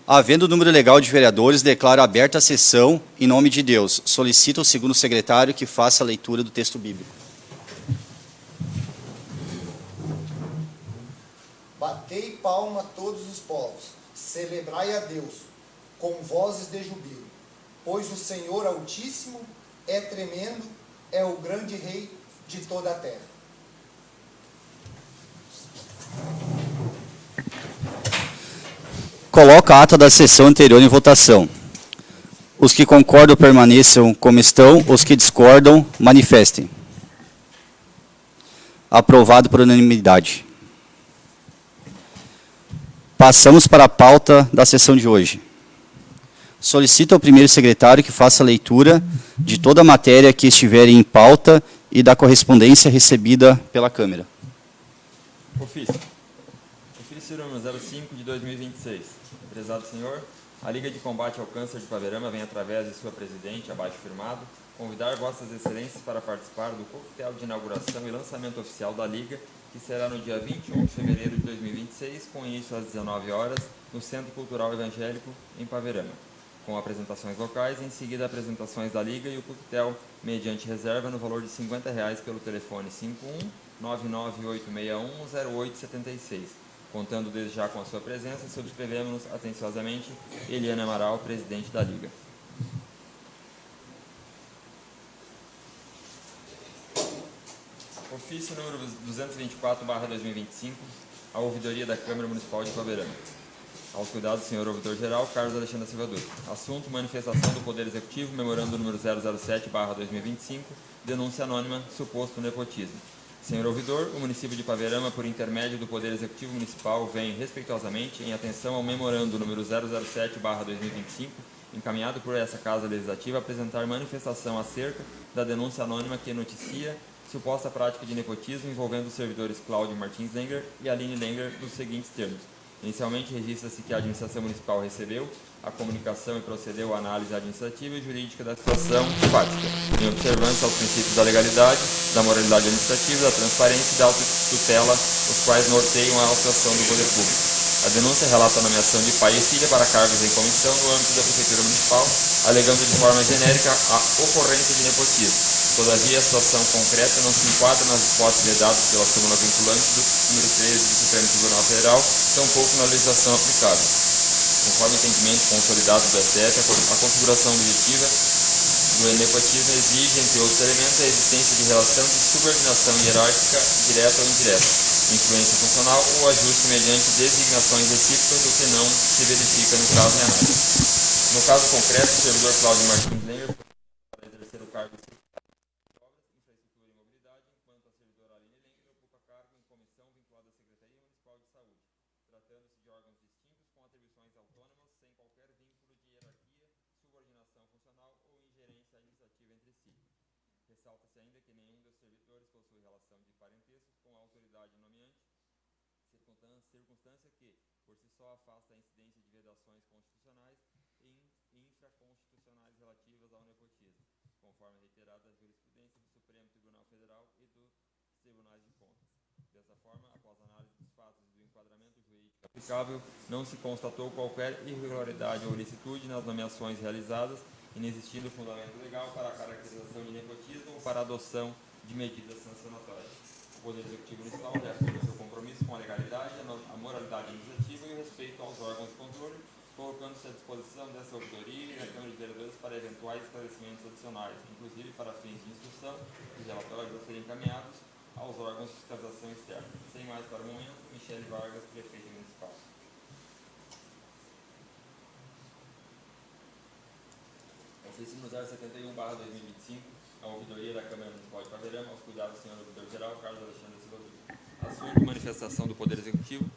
Havendo o número legal de vereadores, declaro aberta a sessão em nome de Deus. Solicito ao segundo secretário que faça a leitura do texto bíblico. Batei palma a todos os povos, celebrai a Deus, com vozes de jubilo, pois o Senhor Altíssimo é tremendo, é o grande Rei de toda a terra. Coloco a ata da sessão anterior em votação. Os que concordam permaneçam como estão, os que discordam manifestem. Aprovado por unanimidade. Passamos para a pauta da sessão de hoje. Solicito ao primeiro secretário que faça a leitura de toda a matéria que estiver em pauta e da correspondência recebida pela Câmara. Ofício número 05 de 2026. Prezado senhor, a Liga de Combate ao Câncer de Paverama vem, através de sua presidente, abaixo firmado, convidar vossas excelências para participar do coquetel de inauguração e lançamento oficial da Liga, que será no dia 21 de fevereiro de 2026, com início às 19 horas, no Centro Cultural Evangélico, em Paverama, com apresentações locais, em seguida apresentações da Liga e o coquetel mediante reserva no valor de R$ 50 pelo telefone 51-99861-0876. Contando desde já com a sua presença, subscrevemos atenciosamente Eliane Amaral, presidente da Liga. Ofício número 224/2025, a Ouvidoria da Câmara Municipal de Paverama. Aos cuidados do senhor ouvidor-geral, Carlos Alexandre Silva Dutra. Assunto: manifestação do Poder Executivo, memorando número 007/2025, denúncia anônima, suposto nepotismo. Senhor ouvidor, o município de Paverama, por intermédio do Poder Executivo Municipal, vem, respeitosamente, em atenção ao memorando número 007/2025, encaminhado por essa Casa Legislativa, apresentar manifestação acerca da denúncia anônima que noticia suposta prática de nepotismo envolvendo os servidores Cláudio Martins Lenger e Aline Lenger, nos seguintes termos. Inicialmente, registra-se que a administração municipal recebeu a comunicação e procedeu à análise administrativa e jurídica da situação fática, em observância aos princípios da legalidade, da moralidade administrativa, da transparência e da autotutela, os quais norteiam a atuação do poder público. A denúncia relata a nomeação de pai e filha para cargos em comissão no âmbito da Prefeitura Municipal, alegando de forma genérica a ocorrência de nepotismo. Todavia, a situação concreta não se enquadra nas hipóteses vedadas pela súmula vinculante do número 13 do Supremo Tribunal Federal, tampouco na legislação aplicável. Conforme entendimento consolidado do STF, a configuração objetiva do nepotismo exige, entre outros elementos, a existência de relação de subordinação hierárquica direta ou indireta, influência funcional ou ajuste mediante designações recíprocas, o que não se verifica no caso em análise. No caso concreto, o servidor Cláudio Martins Lenger para exercer o cargo de secretário de Obras, Infraestrutura e Mobilidade, enquanto a servidora Aline Lenger ocupa cargo em comissão vinculada à Secretaria Municipal de Saúde, tratando-se de órgãos distintos com atribuições autônomas, sem qualquer vínculo de hierarquia, subordinação funcional ou ingerência administrativa entre si. Ressalta-se ainda que nenhum dos servidores possui relação de parentesco com a autoridade nomeante, circunstância que, por si só, afasta a incidência de vedações constitucionais e infraconstitucionais relativas ao nepotismo, conforme reiterada a jurisprudência do Supremo Tribunal Federal e dos Tribunais de Contas. Dessa forma, após análise dos fatos e do enquadramento jurídico aplicável, não se constatou qualquer irregularidade ou ilicitude nas nomeações realizadas, inexistindo fundamento legal para a caracterização de nepotismo ou para a adoção de medidas sancionatórias. O Poder Executivo Municipal reafirma seu compromisso com a legalidade, a moralidade administrativa e o respeito aos órgãos de controle, colocando-se à disposição dessa ouvidoria e da Câmara de Vereadores para eventuais esclarecimentos adicionais, inclusive para fins de instrução e relatórios a serem encaminhados aos órgãos de fiscalização externa. Sem mais para o momento, Michele Vargas, prefeita municipal. Ofício número 071/2025, a ouvidoria da Câmara Municipal de Paverama, aos cuidados do senhor ouvidor-geral, Carlos Alexandre Silva Dutra. Assunto: manifestação do Poder Executivo,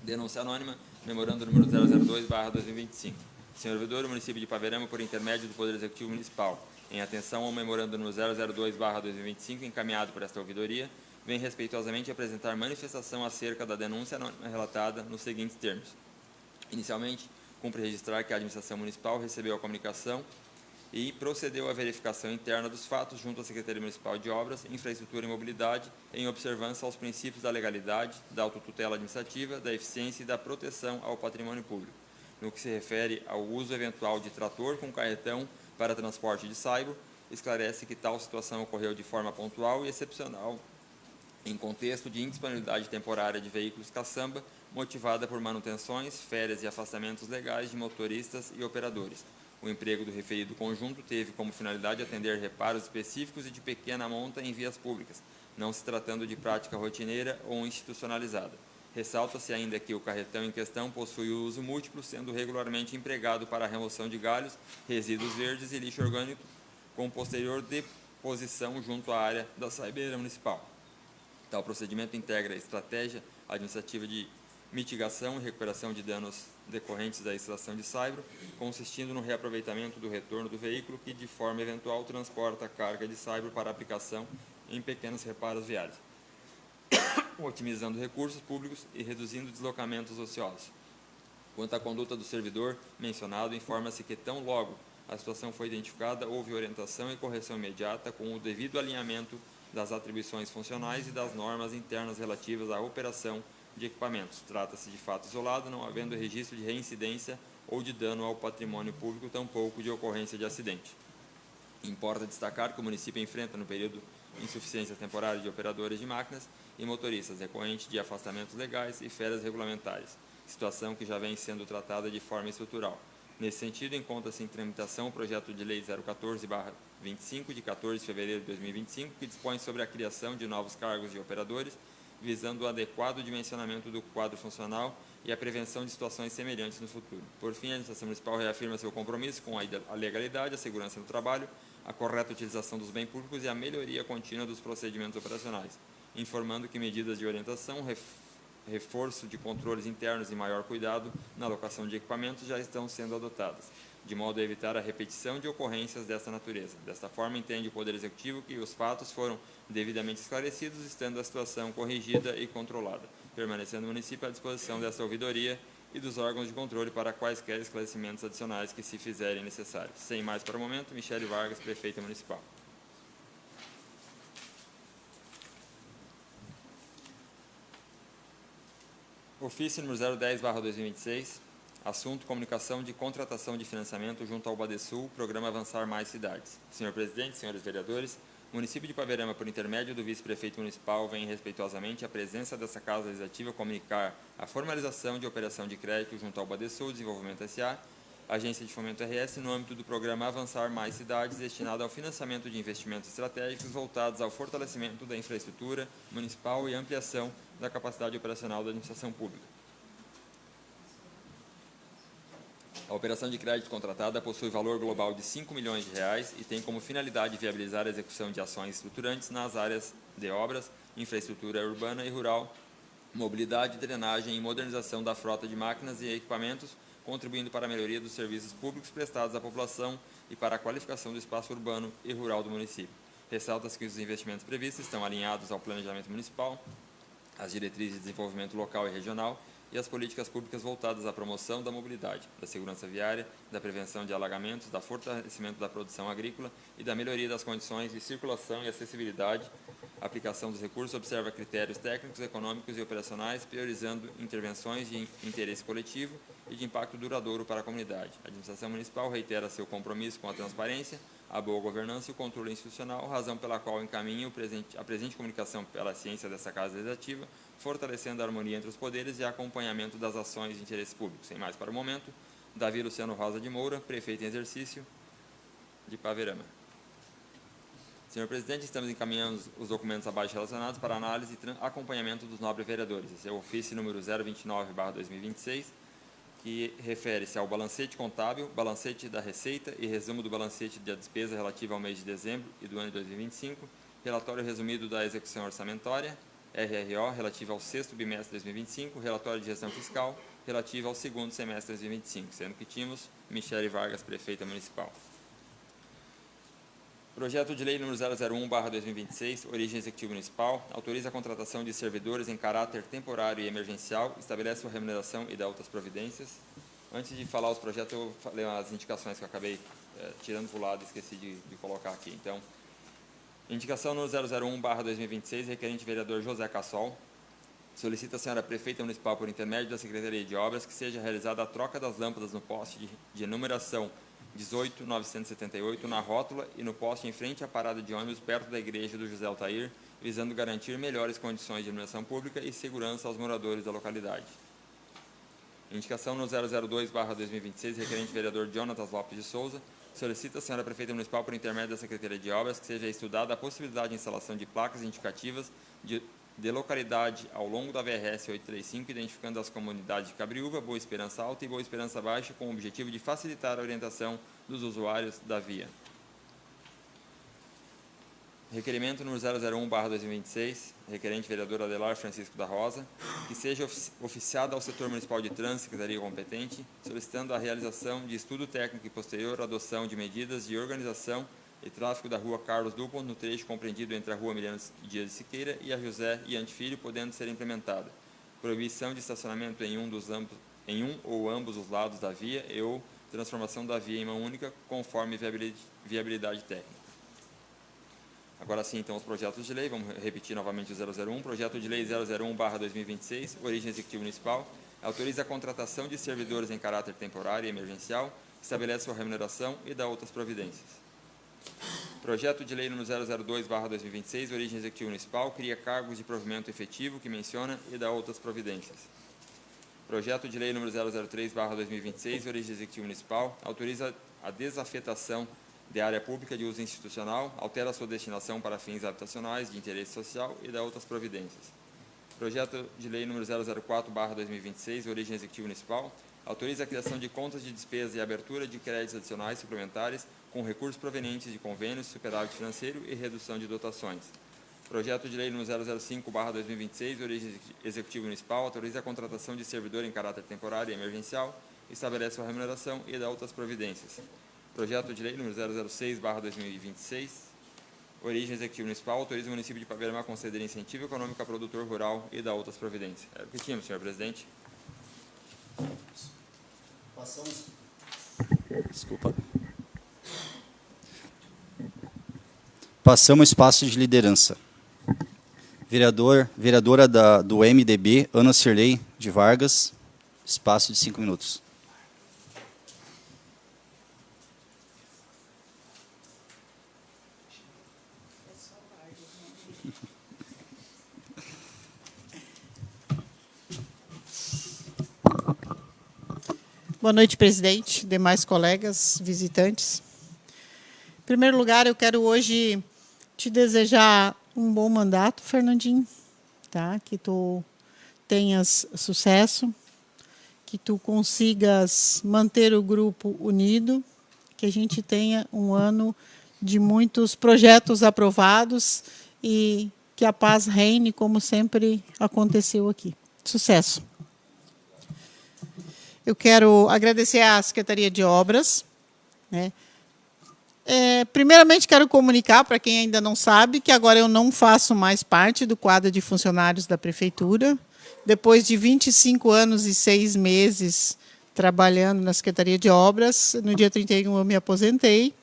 denúncia anônima, memorando número 002/2025. Senhor ouvidor, o município de Paverama, por intermédio do Poder Executivo Municipal, em atenção ao memorando número 002/2025, encaminhado por esta ouvidoria, vem respeitosamente apresentar manifestação acerca da denúncia anônima relatada nos seguintes termos. Inicialmente, cumpre registrar que a administração municipal recebeu a comunicação e procedeu à verificação interna dos fatos junto à Secretaria Municipal de Obras, Infraestrutura e Mobilidade, em observância aos princípios da legalidade, da autotutela administrativa, da eficiência e da proteção ao patrimônio público. No que se refere ao uso eventual de trator com carretão para transporte de saibro, esclarece que tal situação ocorreu de forma pontual e excepcional, em contexto de indisponibilidade temporária de veículos caçamba, motivada por manutenções, férias e afastamentos legais de motoristas e operadores. O emprego do referido conjunto teve como finalidade atender reparos específicos e de pequena monta em vias públicas, não se tratando de prática rotineira ou institucionalizada. Ressalta-se ainda que o carretão em questão possui uso múltiplo, sendo regularmente empregado para a remoção de galhos, resíduos verdes e lixo orgânico, com posterior deposição junto à área da saibeira municipal. Tal procedimento integra a estratégia administrativa de mitigação e recuperação de danos decorrentes da extração de saibro, consistindo no reaproveitamento do retorno do veículo que, de forma eventual, transporta a carga de saibro para aplicação em pequenos reparos viários, otimizando recursos públicos e reduzindo deslocamentos ociosos. Quanto à conduta do servidor mencionado, informa-se que, tão logo a situação foi identificada, houve orientação e correção imediata com o devido alinhamento das atribuições funcionais e das normas internas relativas à operação de equipamentos. Trata-se de fato isolado, não havendo registro de reincidência ou de dano ao patrimônio público, tampouco de ocorrência de acidente. Importa destacar que o município enfrenta no período insuficiência temporária de operadores de máquinas e motoristas, decorrente de afastamentos legais e férias regulamentares, situação que já vem sendo tratada de forma estrutural. Nesse sentido, encontra-se em tramitação o projeto de lei 014/25, de 14 de fevereiro de 2025, que dispõe sobre a criação de novos cargos de operadores, visando o adequado dimensionamento do quadro funcional e a prevenção de situações semelhantes no futuro. Por fim, a administração municipal reafirma seu compromisso com a legalidade, a segurança do trabalho, a correta utilização dos bens públicos e a melhoria contínua dos procedimentos operacionais, informando que medidas de orientação, reforço de controles internos e maior cuidado na alocação de equipamentos já estão sendo adotadas, de modo a evitar a repetição de ocorrências desta natureza. Desta forma, entende o Poder Executivo que os fatos foram devidamente esclarecidos, estando a situação corrigida e controlada, permanecendo o município à disposição desta ouvidoria e dos órgãos de controle para quaisquer esclarecimentos adicionais que se fizerem necessários. Sem mais para o momento, Michele Vargas, Prefeita Municipal. Ofício número 010/2026, assunto comunicação de contratação de financiamento junto ao Badesul, Programa Avançar Mais Cidades. Senhor Presidente, senhores vereadores, o município de Ipaverama, por intermédio do vice-prefeito municipal, vem respeitosamente à presença dessa Casa Legislativa comunicar a formalização de operação de crédito junto ao Badesul Desenvolvimento S.A., Agência de Fomento RS, no âmbito do Programa Avançar Mais Cidades, destinado ao financiamento de investimentos estratégicos voltados ao fortalecimento da infraestrutura municipal e ampliação da capacidade operacional da administração pública. A operação de crédito contratada possui valor global de R$ 5 milhões e tem como finalidade viabilizar a execução de ações estruturantes nas áreas de obras, infraestrutura urbana e rural, mobilidade, drenagem e modernização da frota de máquinas e equipamentos, contribuindo para a melhoria dos serviços públicos prestados à população e para a qualificação do espaço urbano e rural do município. Ressalta-se que os investimentos previstos estão alinhados ao planejamento municipal, às diretrizes de desenvolvimento local e regional e às políticas públicas voltadas à promoção da mobilidade, da segurança viária, da prevenção de alagamentos, do fortalecimento da produção agrícola e da melhoria das condições de circulação e acessibilidade. A aplicação dos recursos observa critérios técnicos, econômicos e operacionais, priorizando intervenções de interesse coletivo e de impacto duradouro para a comunidade. A administração municipal reitera seu compromisso com a transparência, a boa governança e o controle institucional, razão pela qual encaminha a presente comunicação pela ciência dessa Casa Legislativa, fortalecendo a harmonia entre os poderes e acompanhamento das ações de interesse público. Sem mais para o momento, Davi Luciano Rosa de Moura, Prefeito em exercício de Ipaverama. Senhor Presidente, estamos encaminhando os documentos abaixo relacionados para análise e acompanhamento dos nobres vereadores. Esse é o ofício número 029/2026, que refere-se ao balancete contábil, balancete da receita e resumo do balancete da despesa relativa ao mês de dezembro e do ano de 2025, relatório resumido da execução orçamentária, RRO, relativo ao sexto bimestre de 2025, relatório de gestão fiscal, relativo ao segundo semestre de 2025, sendo que tínhamos Michele Vargas, Prefeita Municipal. Projeto de Lei número 001/2026, origem executiva municipal, autoriza a contratação de servidores em caráter temporário e emergencial, estabelece a remuneração e dá outras providências. Antes de falar os projetos, eu falei as indicações que eu acabei tirando para o lado, esqueci de colocar aqui. Então, indicação no 001/2026, requerente vereador José Cassol. Solicita a senhora prefeita municipal, por intermédio da Secretaria de Obras, que seja realizada a troca das lâmpadas no poste de numeração 18.978 na rótula e no poste em frente à parada de ônibus perto da igreja do José Altair, visando garantir melhores condições de iluminação pública e segurança aos moradores da localidade. Indicação no 002/2026, requerente vereador Jonatas Lopes de Souza. Solicita a senhora prefeita municipal, por intermédio da Secretaria de Obras, que seja estudada a possibilidade de instalação de placas indicativas de localidade ao longo da VRS 835, identificando as comunidades de Cabriúva, Boa Esperança Alta e Boa Esperança Baixa, com o objetivo de facilitar a orientação dos usuários da via. Requerimento número 001/2026, requerente vereador Adelar Francisco da Rosa, que seja oficiado ao setor municipal de trânsito, secretaria competente, solicitando a realização de estudo técnico e posterior adoção de medidas de organização e tráfego da rua Carlos Dupont, no trecho compreendido entre a rua Emiliano Dias de Siqueira e a José Iante Filho, podendo ser implementada proibição de estacionamento em um ou ambos os lados da via ou transformação da via em uma única, conforme viabilidade técnica. Agora sim, então, os projetos de lei. Vamos repetir novamente o 001. Projeto de lei 001/2026, origem executiva municipal, autoriza a contratação de servidores em caráter temporário e emergencial, estabelece sua remuneração e dá outras providências. Projeto de lei número 002/2026, origem executiva municipal, cria cargos de provimento efetivo, que menciona, e dá outras providências. Projeto de lei número 003/2026, origem executiva municipal, autoriza a desafetação de área pública de uso institucional, altera sua destinação para fins habitacionais de interesse social e dá outras providências. Projeto de lei número 004/2026, origem executiva municipal, autoriza a criação de contas de despesa e abertura de créditos adicionais suplementares com recursos provenientes de convênios, superávit financeiro e redução de dotações. Projeto de lei número 005/2026, origem executiva municipal, autoriza a contratação de servidor em caráter temporário e emergencial, estabelece sua remuneração e dá outras providências. Projeto de lei número 006/2026, origem executiva municipal, autoriza o município de Ipaverama a conceder incentivo econômico a produtor rural e dá outras providências. É o que tínhamos, senhor presidente. Passamos ao espaço de liderança. Vereadora do MDB, Ana Cirlei de Vargas, espaço de 5 minutos. Boa noite, presidente, demais colegas, visitantes. Em primeiro lugar, eu quero hoje te desejar um bom mandato, Fernandinho, tá? Que tu tenhas sucesso, que tu consigas manter o grupo unido, que a gente tenha um ano de muitos projetos aprovados e que a paz reine, como sempre aconteceu aqui. Sucesso! Eu quero agradecer à Secretaria de Obras, né? Primeiramente, quero comunicar, para quem ainda não sabe, que agora eu não faço mais parte do quadro de funcionários da Prefeitura. Depois de 25 anos e 6 meses trabalhando na Secretaria de Obras, no dia 31 eu me aposentei,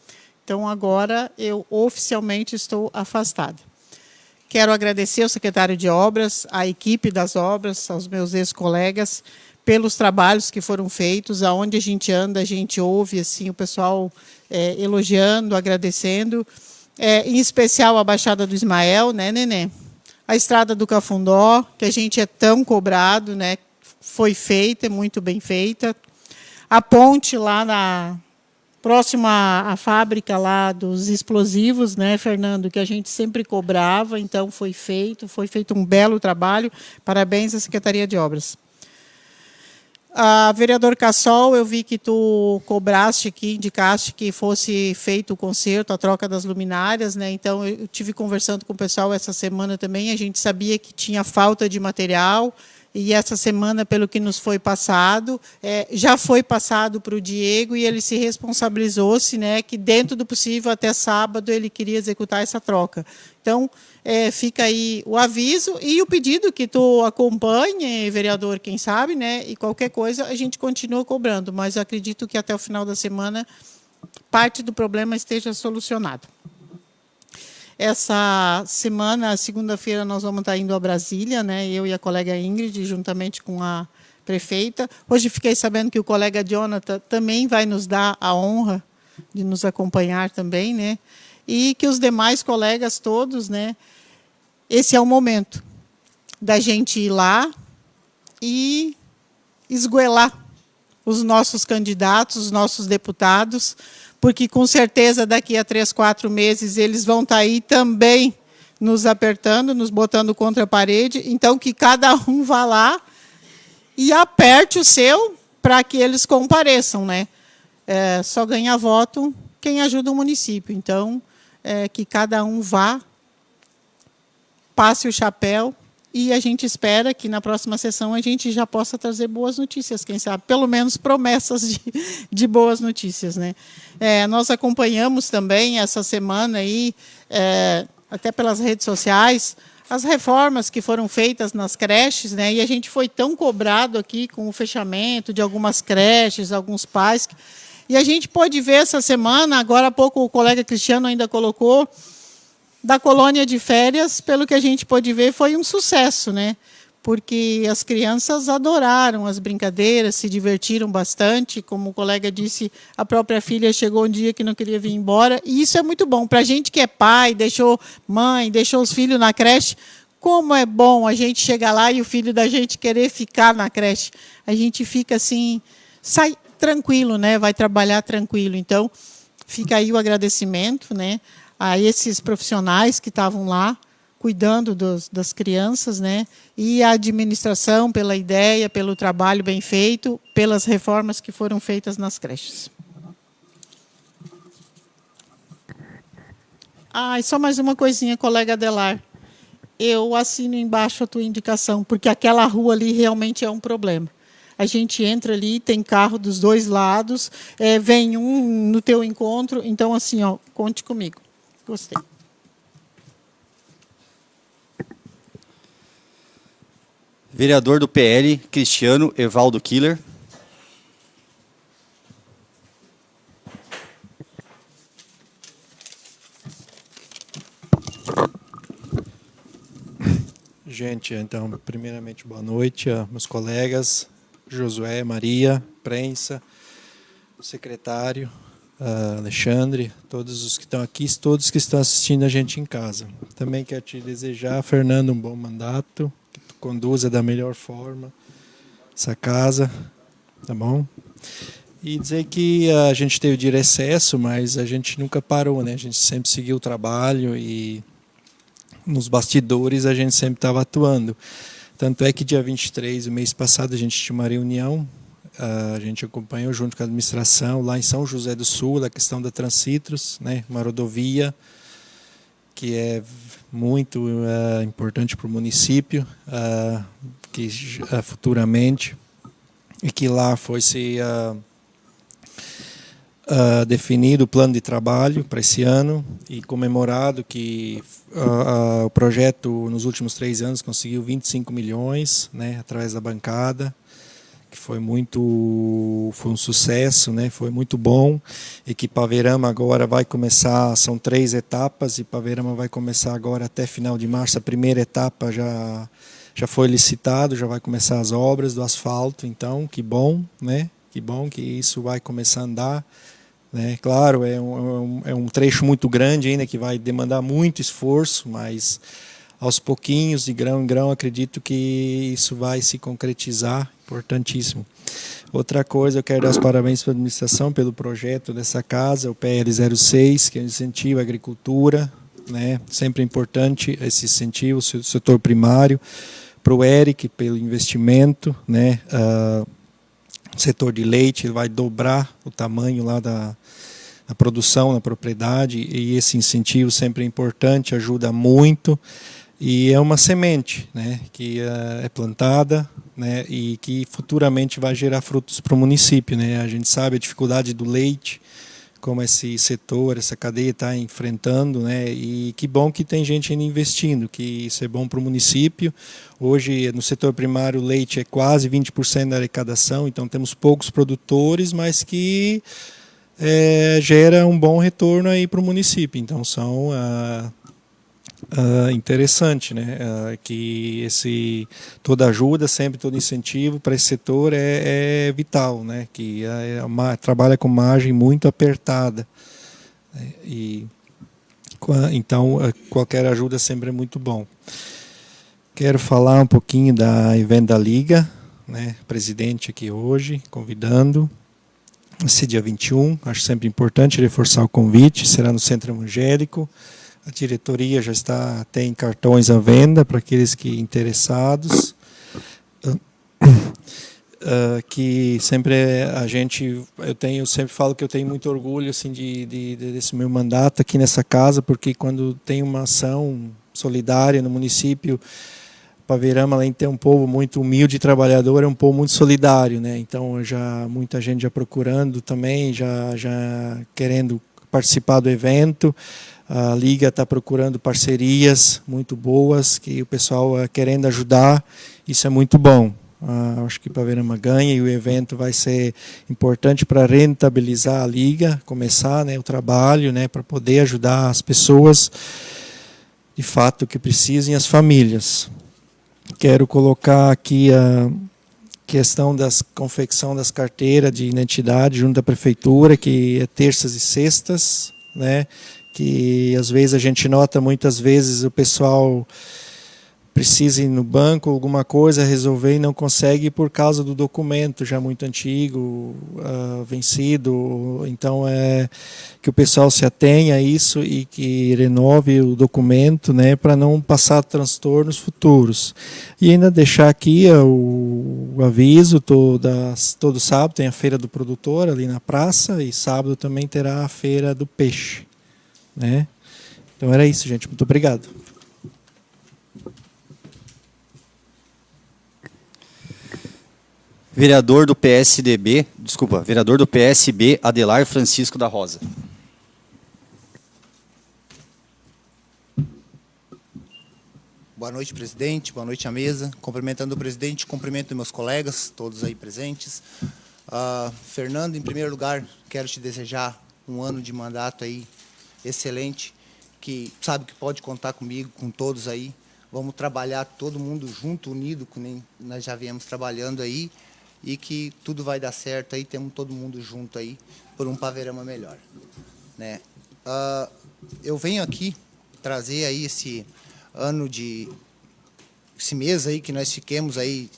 então agora eu oficialmente estou afastada. Quero agradecer ao secretário de Obras, à equipe das obras, aos meus ex-colegas, pelos trabalhos que foram feitos, aonde a gente anda, a gente ouve assim, o pessoal elogiando, agradecendo, em especial a Baixada do Ismael, né, Nenê? A Estrada do Cafundó, que a gente é tão cobrado, né? Foi feita, é muito bem feita. A ponte lá próxima à fábrica lá dos explosivos, né, Fernando, que a gente sempre cobrava, então foi feito um belo trabalho. Parabéns à Secretaria de Obras. Vereador Cassol, eu vi que tu cobraste aqui, indicaste que fosse feito o conserto, a troca das luminárias, né? Então, eu tive conversando com o pessoal essa semana também, a gente sabia que tinha falta de material, e essa semana, pelo que nos foi passado, já foi passado para o Diego, e ele se responsabilizou-se, né, que dentro do possível, até sábado, ele queria executar essa troca. Então, fica aí o aviso e o pedido que tu acompanhe, vereador, quem sabe, né? E qualquer coisa a gente continua cobrando, mas eu acredito que até o final da semana parte do problema esteja solucionado. Essa semana, segunda-feira, nós vamos estar indo a Brasília, né? Eu e a colega Ingrid, juntamente com a prefeita. Hoje fiquei sabendo que o colega Jonathan também vai nos dar a honra de nos acompanhar também, né? E que os demais colegas todos, né? Esse é o momento da gente ir lá e esgoelar os nossos candidatos, os nossos deputados, porque com certeza daqui a 3, 4 meses eles vão estar aí também nos apertando, nos botando contra a parede. Então, que cada um vá lá e aperte o seu para que eles compareçam, né? Só ganha voto quem ajuda o município. Então, que cada um vá, passe o chapéu, e a gente espera que na próxima sessão a gente já possa trazer boas notícias, quem sabe, pelo menos promessas de boas notícias, né? Nós acompanhamos também essa semana aí, até pelas redes sociais, as reformas que foram feitas nas creches, né? E a gente foi tão cobrado aqui com o fechamento de algumas creches, alguns pais. E a gente pôde ver essa semana, agora há pouco o colega Cristiano ainda colocou, da colônia de férias, pelo que a gente pôde ver, foi um sucesso, né? Porque as crianças adoraram as brincadeiras, se divertiram bastante. Como o colega disse, a própria filha chegou um dia que não queria vir embora. E isso é muito bom. Para a gente que é pai, deixou mãe, deixou os filhos na creche, como é bom a gente chegar lá e o filho da gente querer ficar na creche. A gente fica assim, sai tranquilo, né? Vai trabalhar tranquilo. Então, fica aí o agradecimento, né, a esses profissionais que estavam lá, cuidando das crianças, né? E a administração pela ideia, pelo trabalho bem feito, pelas reformas que foram feitas nas creches. E só mais uma coisinha, colega Adelar. Eu assino embaixo a tua indicação, porque aquela rua ali realmente é um problema. A gente entra ali, tem carro dos dois lados, vem um no teu encontro, então, assim, ó, conte comigo. Gostei. Vereador do PL, Cristiano Evaldo Killer. Gente, então, primeiramente, boa noite a meus colegas, Josué, Maria, prensa, secretário, Alexandre, todos os que estão aqui, todos que estão assistindo a gente em casa. Também quero te desejar, Fernando, um bom mandato, que tu conduza da melhor forma essa casa, tá bom? E dizer que a gente teve de recesso, mas a gente nunca parou, né? A gente sempre seguiu o trabalho e nos bastidores a gente sempre estava atuando. Tanto é que dia 23, o mês passado, a gente tinha uma reunião, a gente acompanhou junto com a administração lá em São José do Sul, a questão da Transitros, né, uma rodovia que é muito importante para o município, que futuramente, e que lá foi-se definido o plano de trabalho para esse ano e comemorado que o projeto nos últimos 3 anos conseguiu 25 milhões, né, através da bancada, que foi um sucesso, né, foi muito bom, e que Paverama agora vai começar, são 3 etapas, e Paverama vai começar agora até final de março, a primeira etapa já foi licitado, já vai começar as obras do asfalto, então que bom, né, que bom que isso vai começar a andar. Claro, é um trecho muito grande ainda, que vai demandar muito esforço, mas aos pouquinhos, de grão em grão, acredito que isso vai se concretizar, importantíssimo. Outra coisa, eu quero dar os parabéns para a administração pelo projeto dessa casa, o PL 06, que é o incentivo à agricultura, né? Sempre é importante esse incentivo, o setor primário, para o Eric, pelo investimento, né? Setor de leite, ele vai dobrar o tamanho lá da produção na propriedade, e esse incentivo sempre é importante, ajuda muito, e é uma semente, né, que é plantada, né, e que futuramente vai gerar frutos para o município, né? A gente sabe a dificuldade do leite, como esse setor, essa cadeia está enfrentando, né? E que bom que tem gente ainda investindo, que isso é bom para o município. Hoje, no setor primário, o leite é quase 20% da arrecadação, então temos poucos produtores, mas que gera um bom retorno aí para o município. Então, são interessante, né? Que toda ajuda, sempre todo incentivo para esse setor é vital, né? Que trabalha com margem muito apertada, né? Então qualquer ajuda sempre é muito bom. Quero falar um pouquinho da Event da Liga, né? Presidente aqui hoje, convidando. Esse dia 21, acho sempre importante reforçar o convite, será no Centro Evangélico. A diretoria já tem cartões à venda para aqueles que interessados. Que sempre eu sempre falo que eu tenho muito orgulho assim desse meu mandato aqui nessa casa, porque quando tem uma ação solidária no município, Paverama, além de ter um povo muito humilde e trabalhador, é um povo muito solidário, né? Então muita gente já procurando também, já querendo participar do evento. A Liga está procurando parcerias muito boas, que o pessoal querendo ajudar, isso é muito bom. Acho que Paverama ganha e o evento vai ser importante para rentabilizar a Liga, começar, né, o trabalho, né, para poder ajudar as pessoas, de fato, que precisam, e as famílias. Quero colocar aqui a questão da confecção das carteiras de identidade junto à prefeitura, que é terças e sextas, né? Que às vezes a gente nota, muitas vezes o pessoal precisa ir no banco, alguma coisa, resolver e não consegue por causa do documento já muito antigo, vencido. Então, que o pessoal se atenha a isso e que renove o documento, né, para não passar transtornos futuros. E ainda deixar aqui o aviso, todo sábado tem a Feira do Produtor ali na praça, e sábado também terá a Feira do Peixe, né? Então era isso, gente. Muito obrigado. Vereador do PSB, Adelar Francisco da Rosa. Boa noite, presidente. Boa noite à mesa. Cumprimentando o presidente, cumprimento meus colegas, todos aí presentes. Fernando, em primeiro lugar, quero te desejar um ano de mandato aí excelente, que sabe que pode contar comigo, com todos aí. Vamos trabalhar todo mundo junto, unido, como nós já viemos trabalhando aí, e que tudo vai dar certo aí, temos todo mundo junto aí, por um Paverama melhor, né? Eu venho aqui trazer aí esse mês aí que nós fiquemos aí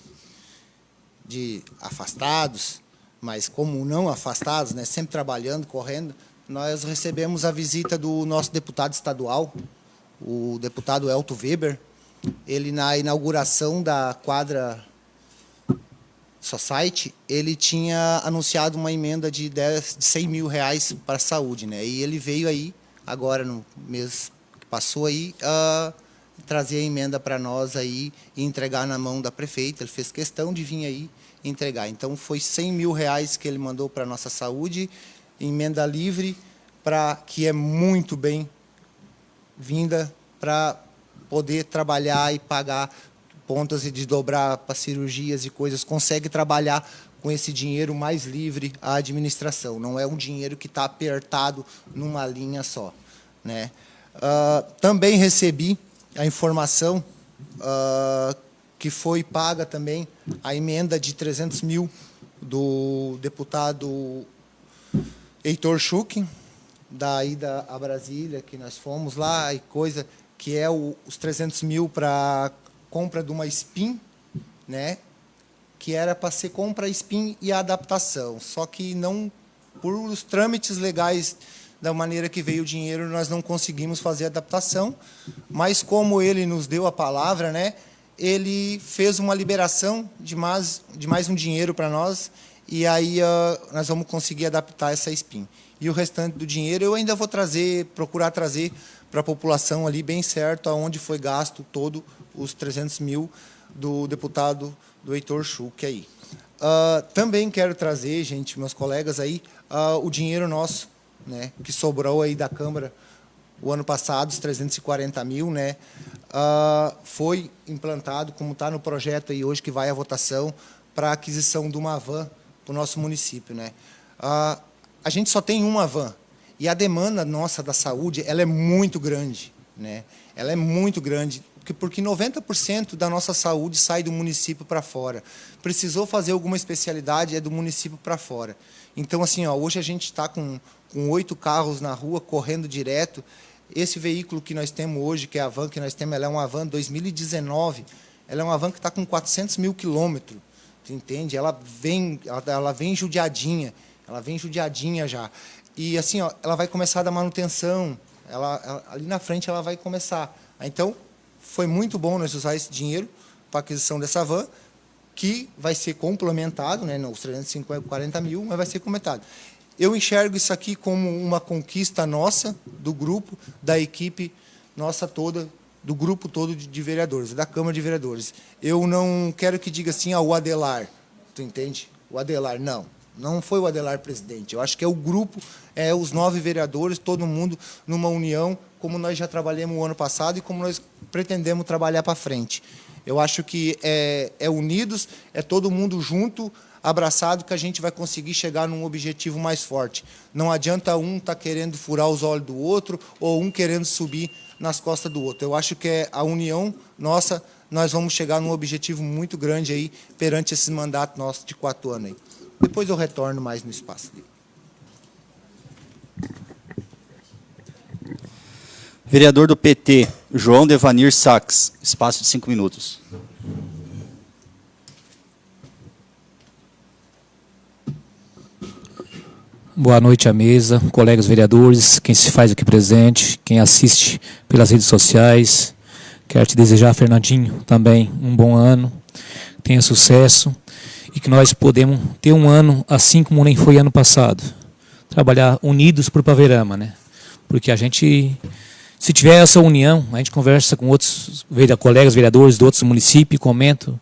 de afastados, mas como não afastados, né, sempre trabalhando, correndo, nós recebemos a visita do nosso deputado estadual, o deputado Elton Weber. Ele, na inauguração da quadra Society, ele tinha anunciado uma emenda de 100 mil reais para a saúde, né? E ele veio aí, agora no mês que passou aí, trazer a emenda para nós aí e entregar na mão da prefeita. Ele fez questão de vir aí entregar. Então, foi 100 mil reais que ele mandou para a nossa saúde, emenda livre, que é muito bem-vinda para poder trabalhar e pagar pontas e desdobrar para cirurgias e coisas. Consegue trabalhar com esse dinheiro mais livre a administração. Não é um dinheiro que está apertado numa linha só, né? Também recebi a informação que foi paga também a emenda de 300 mil do deputado Heitor Schuch, da ida a Brasília, que nós fomos lá, e coisa que é os 300 mil para compra de uma SPIN, né? Que era para ser compra a SPIN e a adaptação. Só que não, por os trâmites legais, da maneira que veio o dinheiro, nós não conseguimos fazer a adaptação, mas como ele nos deu a palavra, né? Ele fez uma liberação de mais um dinheiro para nós, e aí nós vamos conseguir adaptar essa SPIN. E o restante do dinheiro eu ainda vou procurar trazer para a população ali bem certo aonde foi gasto todo os 300 mil do deputado do Heitor Schuch aí. Também quero trazer, gente, meus colegas aí, o dinheiro nosso, né, que sobrou aí da Câmara o ano passado, os 340 mil, né, foi implantado, como está no projeto aí hoje, que vai à votação, para a aquisição de uma van para o nosso município, né. A a gente só tem uma van. E a demanda nossa da saúde, ela é muito grande, né? Ela é muito grande, porque 90% da nossa saúde sai do município para fora. Precisou fazer alguma especialidade, é do município para fora. Então, assim, ó, hoje a gente está com 8 carros na rua, correndo direto. Esse veículo que nós temos hoje, que é a van que nós temos, ela é uma van 2019, ela é uma van que está com 400 mil quilômetros, tu entende? Ela vem judiadinha, já. E, assim, ó, ela vai começar a dar manutenção, ali na frente ela vai começar. Então, foi muito bom nós usar esse dinheiro para a aquisição dessa van, que vai ser complementado, né, os 340 mil, mas vai ser complementado. Eu enxergo isso aqui como uma conquista nossa, do grupo, da equipe nossa toda, do grupo todo de vereadores, da Câmara de Vereadores. Eu não quero que diga assim, o Adelar, tu entende? O Adelar, não foi o Adelar presidente. Eu acho que é o grupo, os 9 vereadores, todo mundo numa união, como nós já trabalhamos o ano passado e como nós pretendemos trabalhar para frente. Eu acho que é unidos, é todo mundo junto, abraçado, que a gente vai conseguir chegar num objetivo mais forte. Não adianta um estar querendo furar os olhos do outro ou um querendo subir nas costas do outro. Eu acho que é a união nossa, nós vamos chegar num objetivo muito grande aí perante esse mandato nosso de 4 anos aí. Depois eu retorno mais no espaço. Vereador do PT, João Devanir Sachs, espaço de 5 minutos. Boa noite à mesa, colegas vereadores, quem se faz aqui presente, quem assiste pelas redes sociais. Quero te desejar, Fernandinho, também um bom ano, tenha sucesso e que nós podemos ter um ano assim como nem foi ano passado. Trabalhar unidos por Paverama, né? Porque a gente, se tiver essa união, a gente conversa com outros colegas vereadores de outros municípios, comento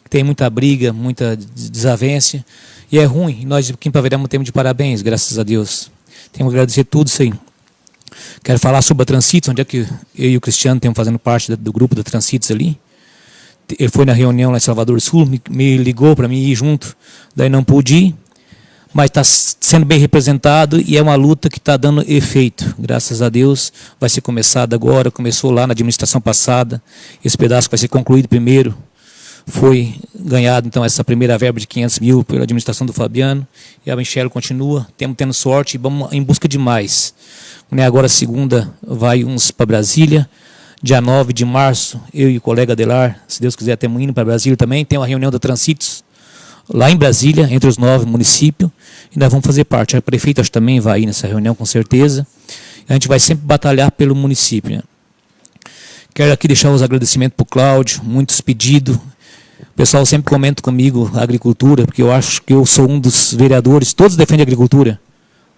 que tem muita briga, muita desavença. E é ruim, nós aqui em Paverama temos de parabéns, graças a Deus. Temos que agradecer tudo isso aí. Quero falar sobre a Transitos, onde é que eu e o Cristiano estamos fazendo parte do grupo da Transitos ali. Ele foi na reunião lá em Salvador Sul, me ligou para mim ir junto, daí não pude ir, mas está sendo bem representado e é uma luta que está dando efeito, graças a Deus. Vai ser começado agora, começou lá na administração passada, esse pedaço vai ser concluído primeiro. Foi ganhado, então, essa primeira verba de 500 mil pela administração do Fabiano. E a Michelle continua, tendo sorte e vamos em busca de mais. Agora, segunda, vai uns para Brasília. Dia 9 de março, eu e o colega Adelar, se Deus quiser, estamos indo para Brasília também. Tem uma reunião da Transitos lá em Brasília, entre os 9 municípios. E nós vamos fazer parte. A prefeita acho, também vai ir nessa reunião, com certeza. A gente vai sempre batalhar pelo município, né? Quero aqui deixar os agradecimentos para o Cláudio, muitos pedidos. O pessoal sempre comenta comigo a agricultura, porque eu acho que eu sou um dos vereadores, todos defendem a agricultura,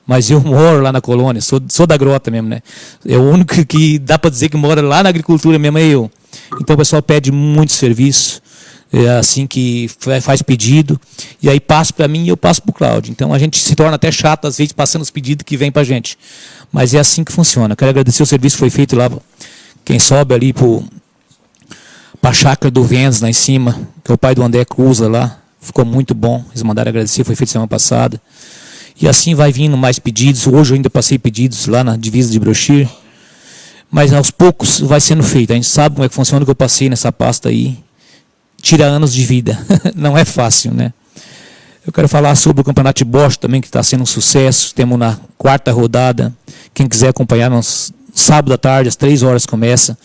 mas eu moro lá na colônia, sou da grota mesmo, né? É o único que dá para dizer que mora lá na agricultura mesmo, é eu. Então o pessoal pede muito serviço, assim que faz pedido, e aí passa para mim e eu passo para o Cláudio. Então a gente se torna até chato, às vezes, passando os pedidos que vem para a gente. Mas é assim que funciona. Quero agradecer o serviço que foi feito lá, quem sobe ali para a chácara do Vendes, lá em cima, que é o pai do André Cruza lá, ficou muito bom, eles mandaram agradecer, foi feito semana passada. E assim vai vindo mais pedidos, hoje eu ainda passei pedidos lá na divisa de Brochir, mas aos poucos vai sendo feito, a gente sabe como é que funciona, que eu passei nessa pasta aí, tira anos de vida, não é fácil, né? Eu quero falar sobre o Campeonato de Bosch também, que está sendo um sucesso, temos na 4ª rodada, quem quiser acompanhar, sábado à tarde, às 3 horas começa.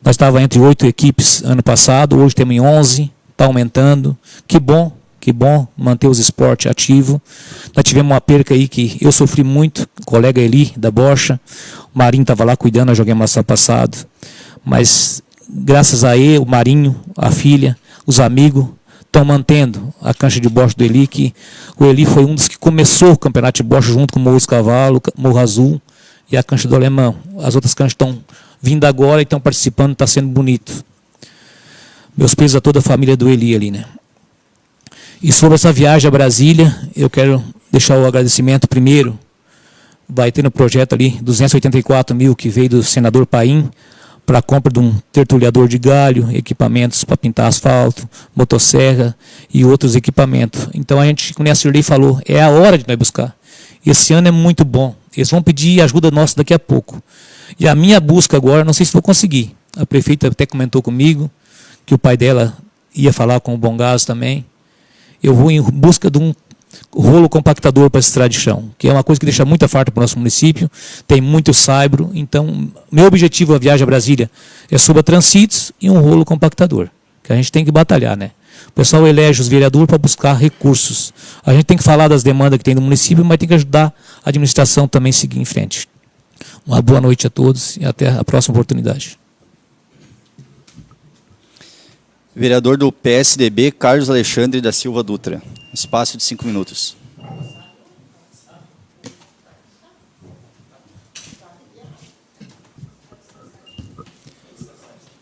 Nós estávamos entre 8 equipes ano passado, hoje temos em 11, está aumentando. Que bom manter os esportes ativos. Nós tivemos uma perca aí que eu sofri muito, o colega Eli, da Bocha, o Marinho estava lá cuidando, nós jogamos ano passado. Mas graças a ele, o Marinho, a filha, os amigos, estão mantendo a cancha de Bocha do Eli, que o Eli foi um dos que começou o campeonato de Bocha junto com o Morro dos Cavalos, Morro Azul e a cancha do Alemão. As outras canchas estão vindo agora e estão participando, está sendo bonito. Meus pesos a toda a família do Eli ali, né? E sobre essa viagem a Brasília, eu quero deixar o agradecimento primeiro. Vai ter no projeto ali 284 mil que veio do senador Paim para a compra de um tertuliador de galho, equipamentos para pintar asfalto, motosserra e outros equipamentos. Então a gente, como a Sirlei falou, é a hora de nós buscar. Esse ano é muito bom. Eles vão pedir ajuda nossa daqui a pouco. E a minha busca agora, não sei se vou conseguir. A prefeita até comentou comigo que o pai dela ia falar com o Bom Gás também. Eu vou em busca de um rolo compactador para essa estrada de chão, que é uma coisa que deixa muita farta para o nosso município, tem muito saibro, então meu objetivo na viagem a Brasília é sobre a Transitos e um rolo compactador, que a gente tem que batalhar, né? O pessoal elege os vereadores para buscar recursos. A gente tem que falar das demandas que tem no município, mas tem que ajudar a administração também a seguir em frente. Uma boa noite a todos e até a próxima oportunidade. Vereador do PSDB, Carlos Alexandre da Silva Dutra. Espaço de 5 minutos.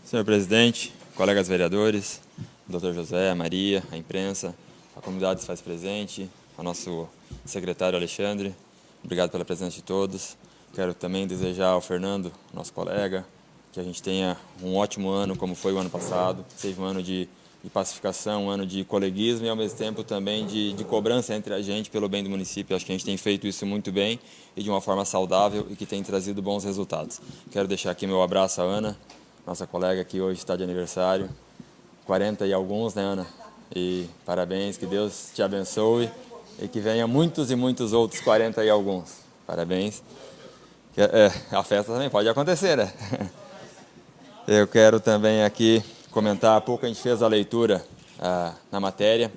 Senhor presidente, colegas vereadores, doutor José, a Maria, a imprensa, a comunidade se faz presente, ao nosso secretário Alexandre, obrigado pela presença de todos. Quero também desejar ao Fernando, nosso colega, que a gente tenha um ótimo ano, como foi o ano passado, seja um ano de pacificação, um ano de coleguismo e, ao mesmo tempo, também de cobrança entre a gente pelo bem do município. Acho que a gente tem feito isso muito bem e de uma forma saudável e que tem trazido bons resultados. Quero deixar aqui meu abraço à Ana, nossa colega que hoje está de aniversário, 40 e alguns, né, Ana? E parabéns, que Deus te abençoe e que venha muitos e muitos outros 40 e alguns. Parabéns. A festa também pode acontecer, né? Eu quero também aqui comentar, há pouco a gente fez a leitura na matéria,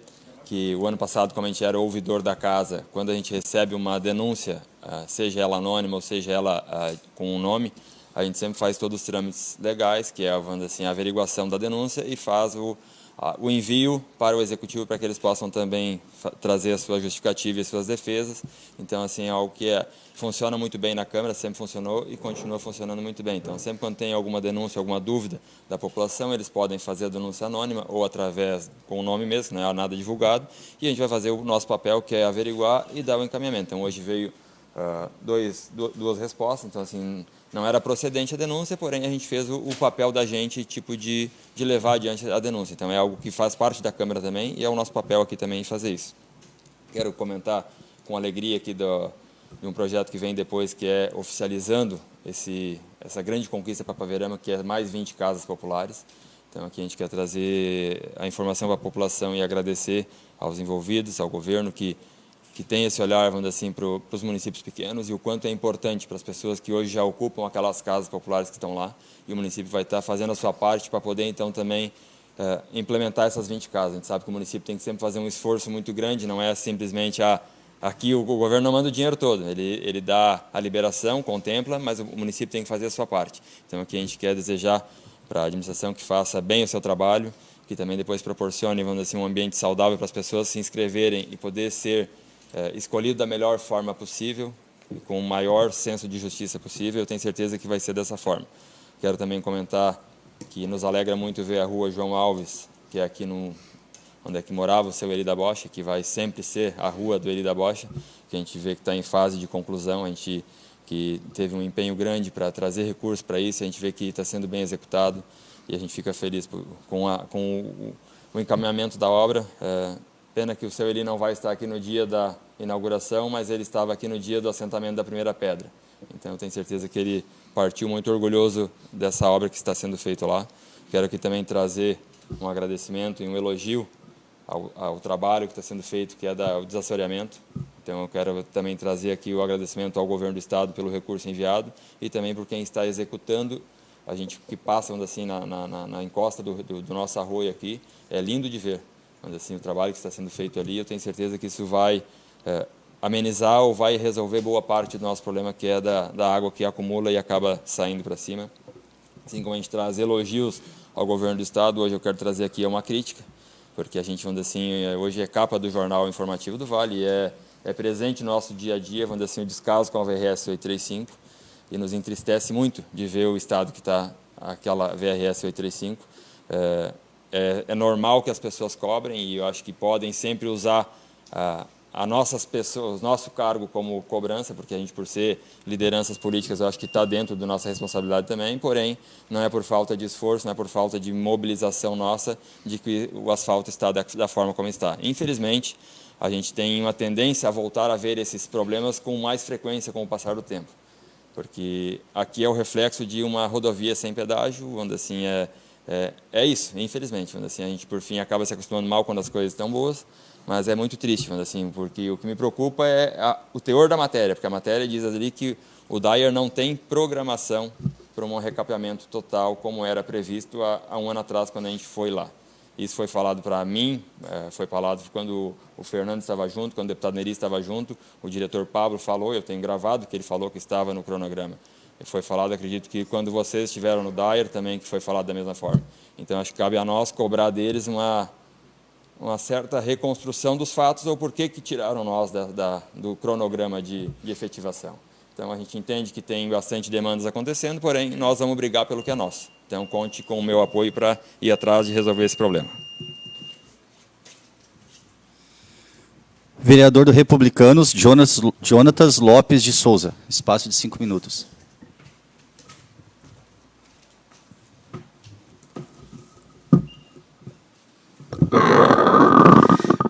que o ano passado, como a gente era ouvidor da casa, quando a gente recebe uma denúncia, seja ela anônima ou seja ela com um nome, a gente sempre faz todos os trâmites legais, que é a averiguação da denúncia e faz o envio para o executivo para que eles possam também trazer a sua justificativa e as suas defesas. Então, assim, é algo que funciona muito bem na Câmara, sempre funcionou e continua funcionando muito bem. Então, sempre quando tem alguma denúncia, alguma dúvida da população, eles podem fazer a denúncia anônima ou através com o nome mesmo, não é nada divulgado, e a gente vai fazer o nosso papel, que é averiguar e dar o encaminhamento. Então, hoje veio duas respostas, então, assim, não era procedente a denúncia, porém a gente fez o papel da gente, tipo de levar adiante a denúncia. Então é algo que faz parte da Câmara também e é o nosso papel aqui também fazer isso. Quero comentar com alegria aqui de um projeto que vem depois, que é oficializando essa grande conquista para Paverama, que é mais 20 casas populares. Então aqui a gente quer trazer a informação para a população e agradecer aos envolvidos, ao governo que tem esse olhar, vamos dizer assim, para os municípios pequenos e o quanto é importante para as pessoas que hoje já ocupam aquelas casas populares que estão lá, e o município vai estar fazendo a sua parte para poder, então, também implementar essas 20 casas. A gente sabe que o município tem que sempre fazer um esforço muito grande, não é simplesmente, aqui o governo não manda o dinheiro todo, ele dá a liberação, contempla, mas o município tem que fazer a sua parte. Então, aqui a gente quer desejar para a administração que faça bem o seu trabalho, que também depois proporcione, vamos dizer assim, um ambiente saudável para as pessoas se inscreverem e poder ser escolhido da melhor forma possível, com o maior senso de justiça possível. Eu tenho certeza que vai ser dessa forma. Quero também comentar que nos alegra muito ver a rua João Alves, que é aqui onde é que morava o seu Eli da Bocha, que vai sempre ser a rua do Eli da Bocha, que a gente vê que está em fase de conclusão, a gente que teve um empenho grande para trazer recursos para isso, a gente vê que está sendo bem executado e a gente fica feliz com o encaminhamento da obra. Pena que o seu Eli não vai estar aqui no dia da inauguração, mas ele estava aqui no dia do assentamento da primeira pedra. Então, eu tenho certeza que ele partiu muito orgulhoso dessa obra que está sendo feita lá. Quero aqui também trazer um agradecimento e um elogio ao trabalho que está sendo feito, que é o desassoreamento. Então, eu quero também trazer aqui o agradecimento ao governo do Estado pelo recurso enviado e também por quem está executando. A gente que passa, assim, na encosta do nosso arroio aqui, é lindo de ver. Mas, assim, o trabalho que está sendo feito ali, eu tenho certeza que isso vai amenizar ou vai resolver boa parte do nosso problema, que é da água que acumula e acaba saindo para cima. Assim como a gente traz elogios ao governo do Estado, hoje eu quero trazer aqui uma crítica, porque a gente, vamos dizer assim, hoje é capa do Jornal Informativo do Vale, é presente no nosso dia a dia, vamos dizer assim, o descaso com a VRS 835, e nos entristece muito de ver o estado que está aquela VRS 835. É normal que as pessoas cobrem e eu acho que podem sempre usar nossas pessoas, nosso cargo como cobrança, porque a gente, por ser lideranças políticas, eu acho que está dentro da nossa responsabilidade também, porém, não é por falta de esforço, não é por falta de mobilização nossa de que o asfalto está da forma como está. Infelizmente, a gente tem uma tendência a voltar a ver esses problemas com mais frequência com o passar do tempo. Porque aqui é o reflexo de uma rodovia sem pedágio, onde assim é isso, infelizmente. Onde assim a gente, por fim, acaba se acostumando mal quando as coisas estão boas, mas é muito triste, onde assim, porque o que me preocupa é o teor da matéria, porque a matéria diz ali que o DAIR não tem programação para um recapeamento total, como era previsto há um ano atrás, quando a gente foi lá. Isso foi falado para mim, foi falado quando o Fernando estava junto, quando o deputado Neri estava junto, o diretor Pablo falou, eu tenho gravado que ele falou que estava no cronograma. E foi falado, acredito que quando vocês estiveram no DAIR também, que foi falado da mesma forma. Então, acho que cabe a nós cobrar deles uma certa reconstrução dos fatos ou por que tiraram nós do cronograma de efetivação. Então, a gente entende que tem bastante demandas acontecendo, porém, nós vamos brigar pelo que é nosso. Então, conte com o meu apoio para ir atrás de resolver esse problema. Vereador do Republicanos, Jonatas Lopes de Souza. Espaço de 5 minutos.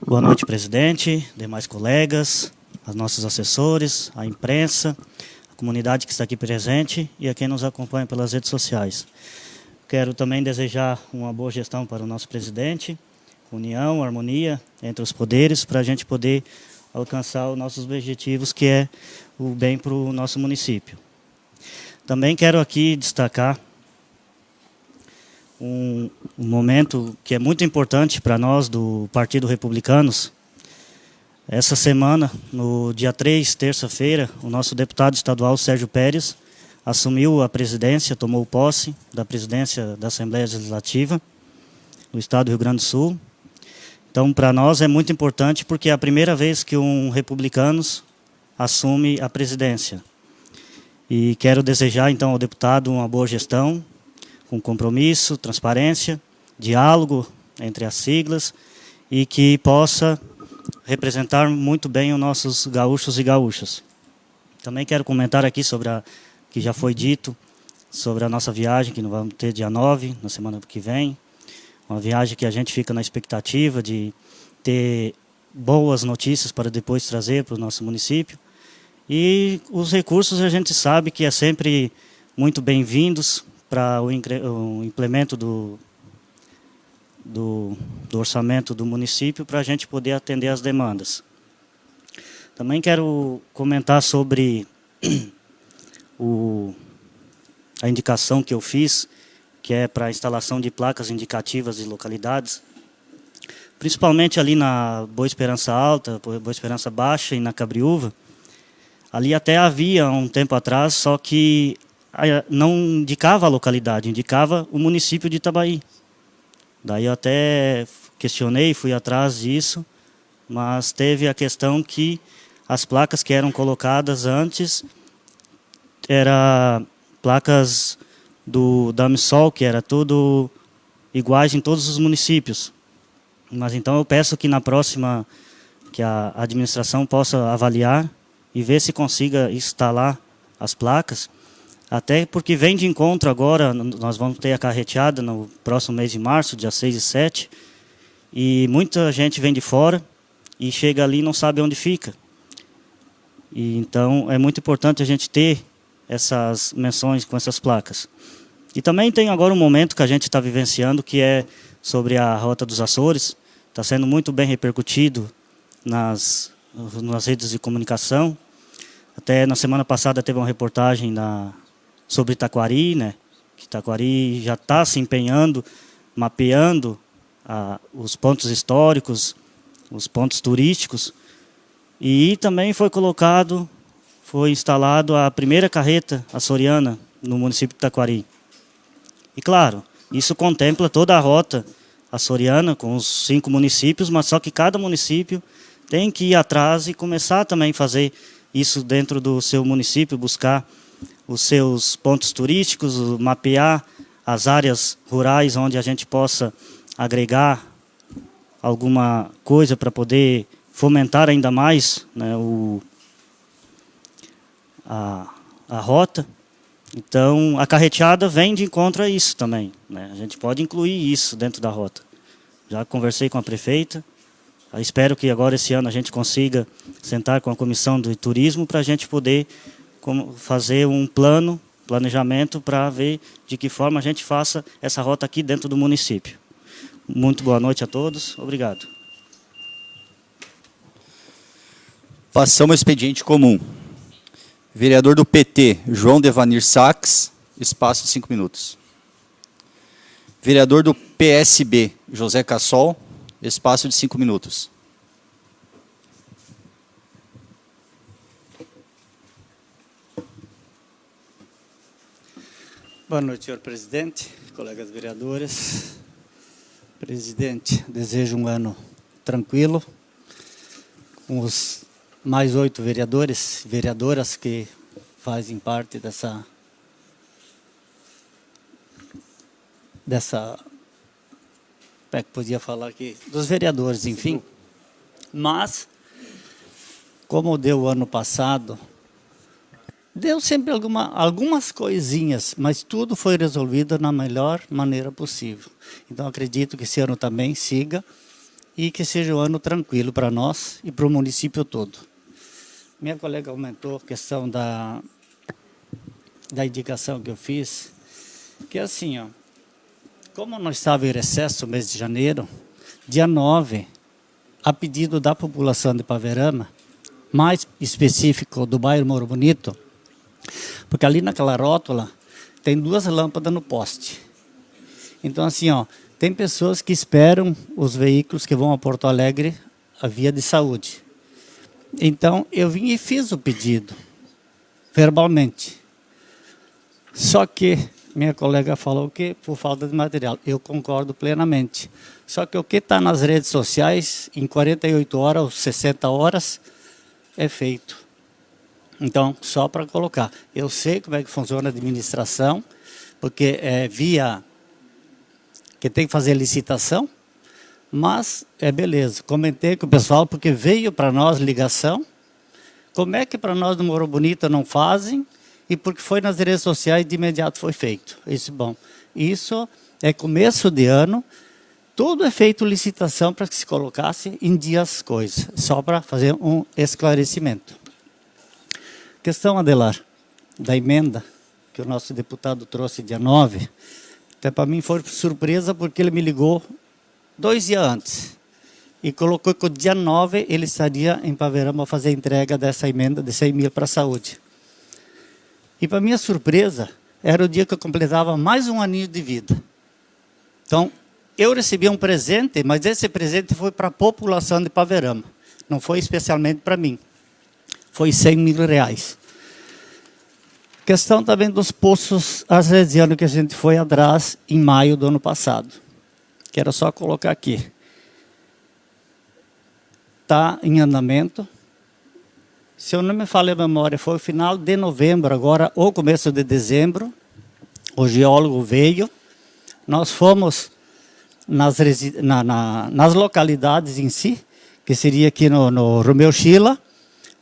Boa noite, presidente, demais colegas, os nossos assessores, a imprensa, a comunidade que está aqui presente e a quem nos acompanha pelas redes sociais. Quero também desejar uma boa gestão para o nosso presidente, união, harmonia entre os poderes, para a gente poder alcançar os nossos objetivos, que é o bem para o nosso município. Também quero aqui destacar um momento que é muito importante para nós do Partido Republicanos. Essa semana, no dia 3, terça-feira, o nosso deputado estadual Sérgio Pérez assumiu a presidência, tomou posse da presidência da Assembleia Legislativa do Estado do Rio Grande do Sul. Então, para nós é muito importante porque é a primeira vez que um republicanos assume a presidência. E quero desejar, então, ao deputado uma boa gestão, com compromisso, transparência, diálogo entre as siglas e que possa representar muito bem os nossos gaúchos e gaúchas. Também quero comentar aqui sobre que já foi dito, sobre a nossa viagem, que nós vamos ter dia 9, na semana que vem. Uma viagem que a gente fica na expectativa de ter boas notícias para depois trazer para o nosso município. E os recursos a gente sabe que é sempre muito bem-vindos para o implemento do orçamento do município para a gente poder atender as demandas. Também quero comentar sobre a indicação que eu fiz, que é para a instalação de placas indicativas de localidades, principalmente ali na Boa Esperança Alta, Boa Esperança Baixa e na Cabriúva. Ali até havia um tempo atrás, só que não indicava a localidade, indicava o município de Itabaí. Daí eu até questionei, fui atrás disso, mas teve a questão que as placas que eram colocadas antes eram placas da Amsol, que era tudo iguais em todos os municípios. Mas então eu peço que na próxima, que a administração possa avaliar e ver se consiga instalar as placas, até porque vem de encontro agora, nós vamos ter a carreteada no próximo mês de março, dia 6 e 7, e muita gente vem de fora e chega ali e não sabe onde fica. E então é muito importante a gente ter essas menções com essas placas. E também tem agora um momento que a gente está vivenciando, que é sobre a Rota dos Açores. Está sendo muito bem repercutido nas redes de comunicação. Até na semana passada teve uma reportagem sobre Taquari, né? Que Taquari já está se empenhando, mapeando os pontos históricos, os pontos turísticos. E também foi instalado a primeira carreta açoriana no município de Taquari. E claro, isso contempla toda a rota açoriana com os 5 municípios, mas só que cada município tem que ir atrás e começar também a fazer isso dentro do seu município, buscar os seus pontos turísticos, mapear as áreas rurais onde a gente possa agregar alguma coisa para poder fomentar ainda mais, né, a rota. Então, a carreteada vem de encontro a isso também, né? A gente pode incluir isso dentro da rota. Já conversei com a prefeita, Eu espero que agora, esse ano, a gente consiga sentar com a Comissão de Turismo para a gente poder fazer um planejamento para ver de que forma a gente faça essa rota aqui dentro do município. Muito boa noite a todos. Obrigado. Passamos ao expediente comum. Vereador do PT, João Devanir Sachs, espaço de 5 minutos. Vereador do PSB, José Cassol, espaço de 5 minutos. Boa noite, senhor presidente, colegas vereadores. Presidente, desejo um ano tranquilo, com os mais 8 vereadores e vereadoras que fazem parte dessa como é que podia falar aqui, dos vereadores, enfim. Mas, como deu o ano passado, deu sempre algumas coisinhas, mas tudo foi resolvido na melhor maneira possível. Então, acredito que esse ano também siga e que seja um ano tranquilo para nós e para o município todo. Minha colega comentou a questão da indicação que eu fiz, que é assim, ó, como nós estávamos em recesso no mês de janeiro, dia 9, a pedido da população de Ipaverama, mais específico do bairro Morro Bonito, porque ali naquela rótula tem 2 lâmpadas no poste. Então, assim, ó, tem pessoas que esperam os veículos que vão a Porto Alegre, a via de saúde. Então, eu vim e fiz o pedido, verbalmente. Só que minha colega falou que por falta de material. Eu concordo plenamente. Só que o que está nas redes sociais, em 48 horas ou 60 horas, é feito. Então, só para colocar. Eu sei como é que funciona a administração, porque é via que tem que fazer licitação, mas é beleza. Comentei com o pessoal, porque veio para nós ligação. Como é que para nós no Morro Bonito não fazem? E porque foi nas redes sociais, de imediato foi feito. Isso, bom. Isso é começo de ano, tudo é feito licitação para que se colocasse em dia as coisas. Só para fazer um esclarecimento. Questão, Adelar, da emenda que o nosso deputado trouxe dia 9, até para mim foi surpresa porque ele me ligou 2 dias antes e colocou que o dia 9 ele estaria em Ipaverama a fazer a entrega dessa emenda de 100 mil para a saúde. E para minha surpresa, era o dia que eu completava mais um aninho de vida. Então, eu recebi um presente, mas esse presente foi para a população de Ipaverama, não foi especialmente para mim. Foi 100 mil reais. Questão também dos poços artesianos que a gente foi atrás em maio do ano passado. Quero só colocar aqui. Está em andamento. Se eu não me falha a memória, foi o final de novembro, agora, ou começo de dezembro. O geólogo veio. Nós fomos nas localidades em si, que seria aqui no Romeu Chila,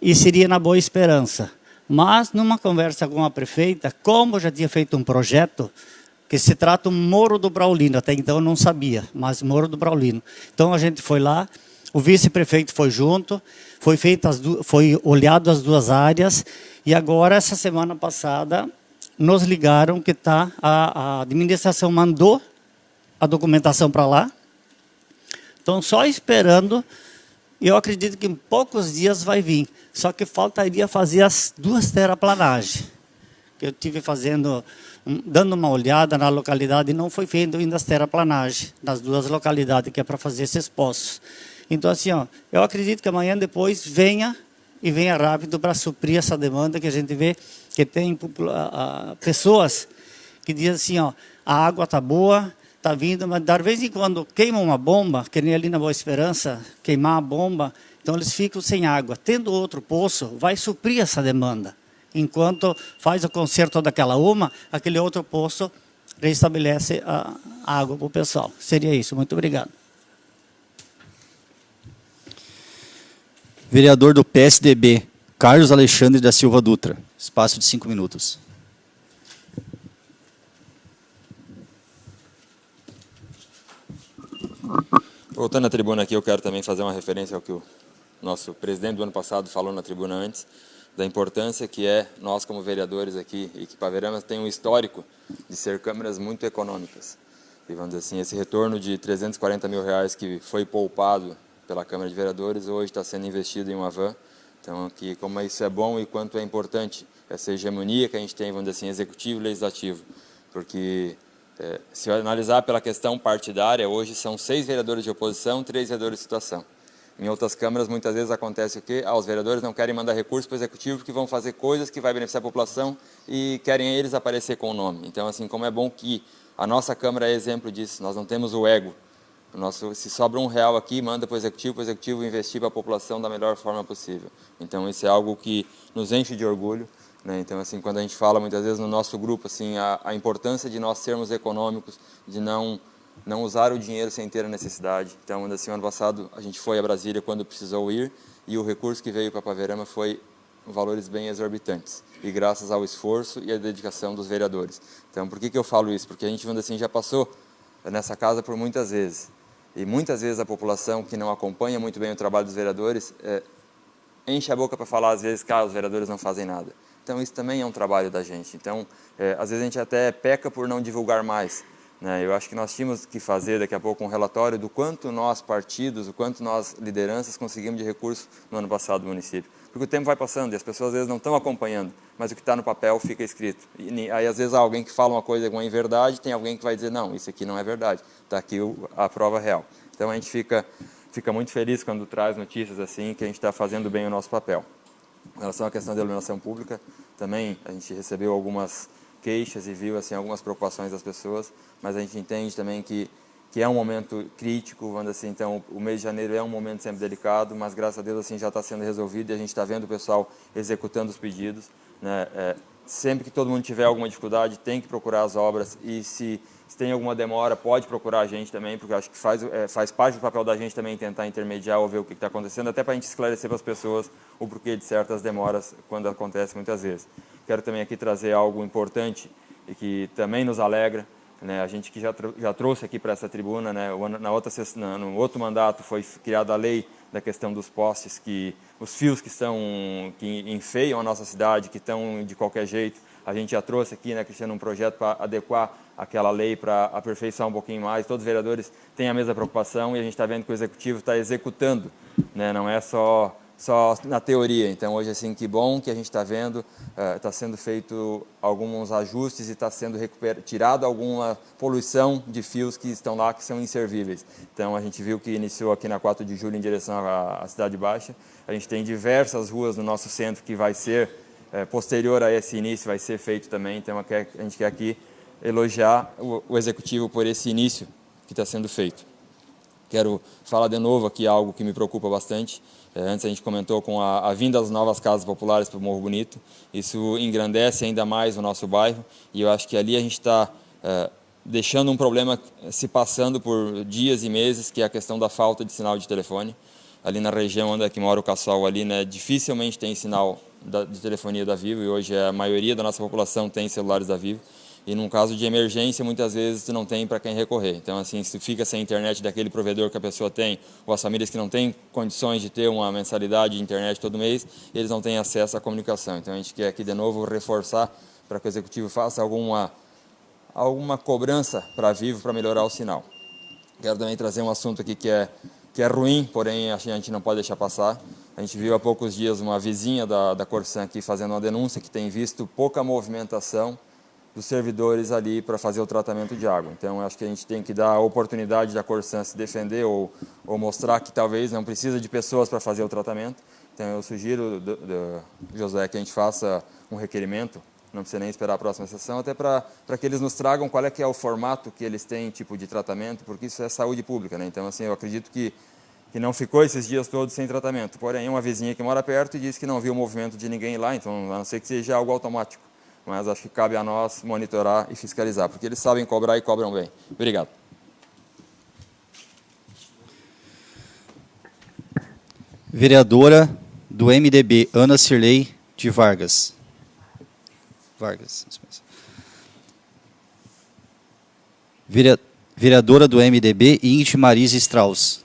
e seria na Boa Esperança. Mas, numa conversa com a prefeita, como eu já tinha feito um projeto, que se trata do Morro do Braulino, até então eu não sabia, mas Morro do Braulino. Então a gente foi lá, o vice-prefeito foi junto, foi olhado as 2 áreas, e agora, essa semana passada, nos ligaram que a administração mandou a documentação para lá. Então, só esperando. Eu acredito que em poucos dias vai vir. Só que faltaria fazer as 2 terraplanagens. Eu tive dando uma olhada na localidade e não foi feito ainda as terraplanagens nas 2 localidades que é para fazer esses poços. Então, assim, ó, eu acredito que amanhã depois venha rápido para suprir essa demanda que a gente vê que tem pessoas que dizem assim, ó, a água está boa, está vindo, mas de vez em quando queima uma bomba, que nem ali na Boa Esperança, queimar a bomba, então eles ficam sem água. Tendo outro poço, vai suprir essa demanda. Enquanto faz o conserto daquela aquele outro poço restabelece a água para o pessoal. Seria isso. Muito obrigado. Vereador do PSDB, Carlos Alexandre da Silva Dutra, espaço de 5 minutos. Voltando à tribuna aqui, eu quero também fazer uma referência ao que o nosso presidente do ano passado falou na tribuna antes, da importância que é nós como vereadores aqui, e que Ipaverama tem um histórico de ser câmaras muito econômicas. E vamos dizer assim, esse retorno de R$340 mil que foi poupado pela Câmara de Vereadores, hoje está sendo investido em uma van. Então, aqui, como isso é bom e quanto é importante essa hegemonia que a gente tem, vamos dizer assim, executivo e legislativo. Porque, se analisar pela questão partidária, hoje são 6 vereadores de oposição, 3 vereadores de situação. Em outras câmaras, muitas vezes acontece o quê? Os vereadores não querem mandar recurso para o executivo porque vão fazer coisas que vai beneficiar a população e querem eles aparecer com o nome. Então, assim, como é bom que a nossa Câmara é exemplo disso, nós não temos o ego. Se sobra R$1 aqui, manda para o executivo investir para a população da melhor forma possível. Então, isso é algo que nos enche de orgulho, né? Então, assim, quando a gente fala muitas vezes no nosso grupo, assim, a importância de nós sermos econômicos, de não usar o dinheiro sem ter a necessidade. Então, assim, ano passado a gente foi a Brasília quando precisou ir e o recurso que veio para Ipaverama foi valores bem exorbitantes. E graças ao esforço e à dedicação dos vereadores. Então, por que eu falo isso? Porque a gente, assim, já passou nessa casa por muitas vezes. E muitas vezes a população que não acompanha muito bem o trabalho dos vereadores enche a boca para falar, às vezes, que os vereadores não fazem nada. Então, isso também é um trabalho da gente. Então, às vezes a gente até peca por não divulgar mais. Eu acho que nós tínhamos que fazer daqui a pouco um relatório do quanto nós partidos, o quanto nós lideranças conseguimos de recursos no ano passado no município. Porque o tempo vai passando e as pessoas às vezes não estão acompanhando, mas o que está no papel fica escrito. E aí às vezes há alguém que fala uma coisa com inverdade, tem alguém que vai dizer, não, isso aqui não é verdade, está aqui a prova real. Então a gente fica muito feliz quando traz notícias assim, que a gente está fazendo bem o nosso papel. Em relação à questão da iluminação pública, também a gente recebeu algumas queixas e viu assim, algumas preocupações das pessoas, mas a gente entende também que é um momento crítico, vamos dizer assim, então o mês de janeiro é um momento sempre delicado, mas graças a Deus assim, já está sendo resolvido e a gente está vendo o pessoal executando os pedidos, né? Sempre que todo mundo tiver alguma dificuldade, tem que procurar as obras e se tem alguma demora, pode procurar a gente também, porque acho que faz parte do papel da gente também tentar intermediar ou ver o que está acontecendo, até para a gente esclarecer para as pessoas o porquê de certas demoras quando acontece muitas vezes. Quero também aqui trazer algo importante e que também nos alegra, né? A gente que já trouxe aqui para essa tribuna, né? No outro mandato foi criada a lei da questão dos postes, que os fios que enfeiam a nossa cidade, que estão de qualquer jeito, a gente já trouxe aqui, né, Cristiano, um projeto para adequar aquela lei, para aperfeiçoar um pouquinho mais. Todos os vereadores têm a mesma preocupação e a gente está vendo que o Executivo está executando, né? Não é só na teoria. Então, hoje, assim, que bom que a gente está vendo, está sendo feito alguns ajustes e está sendo tirado alguma poluição de fios que estão lá, que são inservíveis. Então, a gente viu que iniciou aqui na 4 de julho em direção à Cidade Baixa. A gente tem diversas ruas no nosso centro que vai ser, posterior a esse início, vai ser feito também. Então, a gente quer aqui elogiar o Executivo por esse início que está sendo feito. Quero falar de novo aqui algo que me preocupa bastante. Antes a gente comentou com a vinda das novas casas populares para o Morro Bonito. Isso engrandece ainda mais o nosso bairro e eu acho que ali a gente está deixando um problema se passando por dias e meses, que é a questão da falta de sinal de telefone. Ali na região onde é que mora o Cassol, ali, né, dificilmente tem sinal de telefonia da Vivo e hoje a maioria da nossa população tem celulares da Vivo. E num caso de emergência, muitas vezes tu não tem para quem recorrer. Então, assim, se tu fica sem internet daquele provedor que a pessoa tem, ou as famílias que não têm condições de ter uma mensalidade de internet todo mês, eles não têm acesso à comunicação. Então, a gente quer aqui de novo reforçar para que o Executivo faça alguma cobrança para a Vivo para melhorar o sinal. Quero também trazer um assunto aqui que é ruim, porém a gente não pode deixar passar. A gente viu há poucos dias uma vizinha da Corsan aqui fazendo uma denúncia que tem visto pouca movimentação dos servidores ali para fazer o tratamento de água. Então, acho que a gente tem que dar a oportunidade da Corsan se defender ou mostrar que talvez não precisa de pessoas para fazer o tratamento. Então, eu sugiro, José, que a gente faça um requerimento, não precisa nem esperar a próxima sessão, até para que eles nos tragam qual é que é o formato que eles têm, tipo de tratamento, porque isso é saúde pública, né? Então, assim, eu acredito que não ficou esses dias todos sem tratamento. Porém, uma vizinha que mora perto e disse que não viu o movimento de ninguém lá, então, a não ser que seja algo automático. Mas acho que cabe a nós monitorar e fiscalizar, porque eles sabem cobrar e cobram bem. Obrigado. Vereadora do MDB, Ana Cirlei de Vargas. Vereadora do MDB, Ingrid Marise Strauss.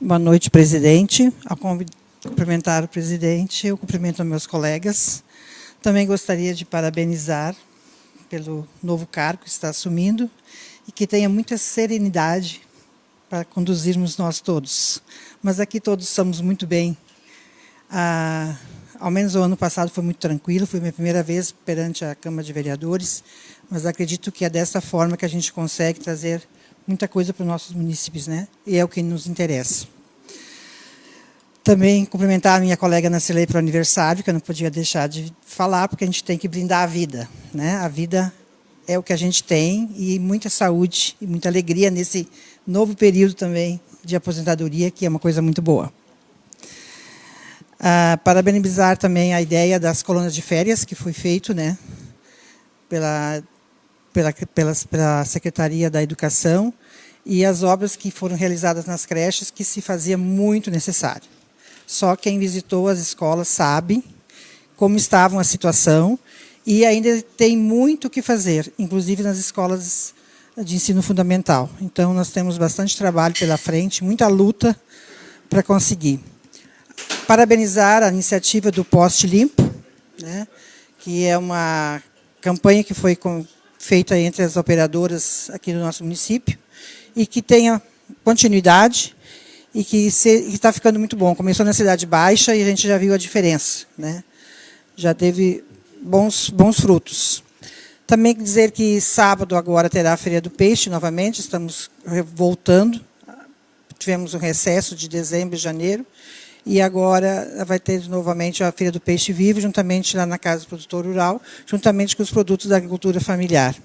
Boa noite, presidente. Ao cumprimentar o presidente, eu cumprimento os meus colegas. Também gostaria de parabenizar pelo novo cargo que está assumindo e que tenha muita serenidade para conduzirmos nós todos. Mas aqui todos estamos muito bem. Ao menos o ano passado foi muito tranquilo, foi minha primeira vez perante a Câmara de Vereadores, mas acredito que é dessa forma que a gente consegue trazer muita coisa para os nossos munícipes, né? E é o que nos interessa. Também cumprimentar a minha colega Nacilei para o aniversário, que eu não podia deixar de falar, porque a gente tem que brindar a vida, né? A vida é o que a gente tem, e muita saúde e muita alegria nesse novo período também de aposentadoria, que é uma coisa muito boa. Parabenizar também a ideia das colônias de férias, que foi feito, né, pela Secretaria da Educação, e as obras que foram realizadas nas creches, que se fazia muito necessário. Só quem visitou as escolas sabe como estava a situação, e ainda tem muito o que fazer, inclusive nas escolas de ensino fundamental. Então, nós temos bastante trabalho pela frente, muita luta para conseguir. Parabenizar a iniciativa do Poste Limpo, né, que é uma campanha que foi feita entre as operadoras aqui do nosso município, e que tenha continuidade, e que está ficando muito bom. Começou na Cidade Baixa e a gente já viu a diferença, né? Já teve bons frutos. Também dizer que sábado agora terá a Feira do Peixe novamente, estamos voltando. Tivemos um recesso de dezembro e janeiro, e agora vai ter novamente a Feira do Peixe Vivo, juntamente lá na Casa do Produtor Rural, juntamente com os produtos da agricultura familiar.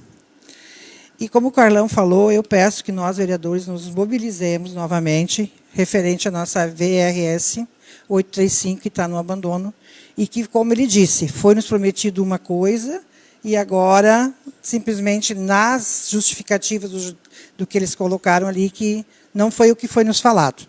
E como o Carlão falou, eu peço que nós, vereadores, nos mobilizemos novamente, referente à nossa VRS 835, que está no abandono, e que, como ele disse, foi nos prometido uma coisa, e agora, simplesmente, nas justificativas do que eles colocaram ali, que não foi o que foi nos falado.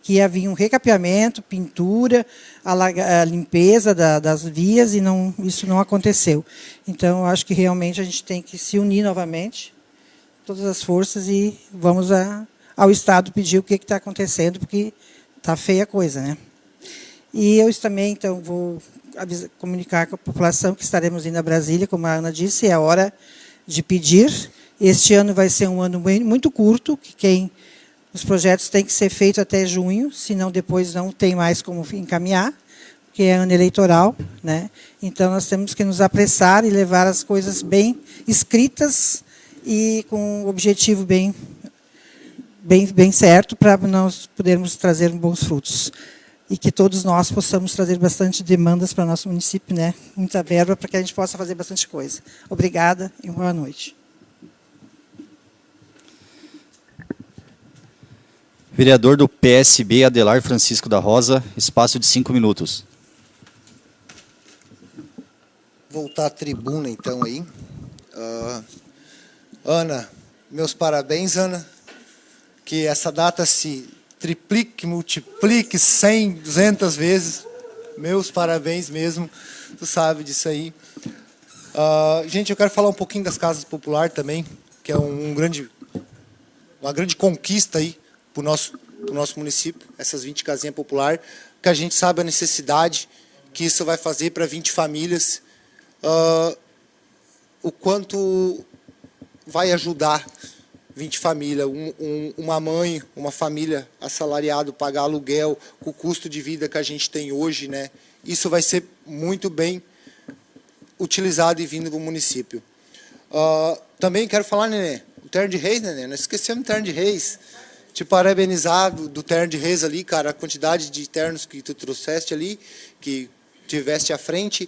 Que havia um recapeamento, pintura, a limpeza das vias, e isso não aconteceu. Então, eu acho que realmente a gente tem que se unir novamente, todas as forças, e vamos ao Estado pedir o que está acontecendo, porque está feia a coisa, né? E eu também, então, vou comunicar com a população que estaremos indo a Brasília, como a Ana disse, é hora de pedir. Este ano vai ser um ano muito curto, que os projetos têm que ser feitos até junho, senão depois não tem mais como encaminhar, porque é ano eleitoral, né? Então, nós temos que nos apressar e levar as coisas bem escritas e com o objetivo bem certo, para nós podermos trazer bons frutos. E que todos nós possamos trazer bastante demandas para o nosso município, né? Muita verba, para que a gente possa fazer bastante coisa. Obrigada e boa noite. Vereador do PSB, Adelar Francisco da Rosa, espaço de 5 minutos. Voltar à tribuna, então, aí. Ana, meus parabéns, Ana. Que essa data se triplique, multiplique 100, 200 vezes. Meus parabéns mesmo, tu sabe disso aí. Gente, eu quero falar um pouquinho das casas populares também, que é uma grande conquista aí para o nosso município, essas 20 casinhas populares, que a gente sabe a necessidade que isso vai fazer para 20 famílias, o quanto vai ajudar 20 famílias, uma mãe, uma família assalariado, pagar aluguel, com o custo de vida que a gente tem hoje, né? Isso vai ser muito bem utilizado e vindo do município. Também quero falar, Nenê, o Terno de Reis, Nenê, nós esquecemos o Terno de Reis. Te parabenizar do Terno de Reis ali, cara, a quantidade de ternos que tu trouxeste ali, que tiveste à frente.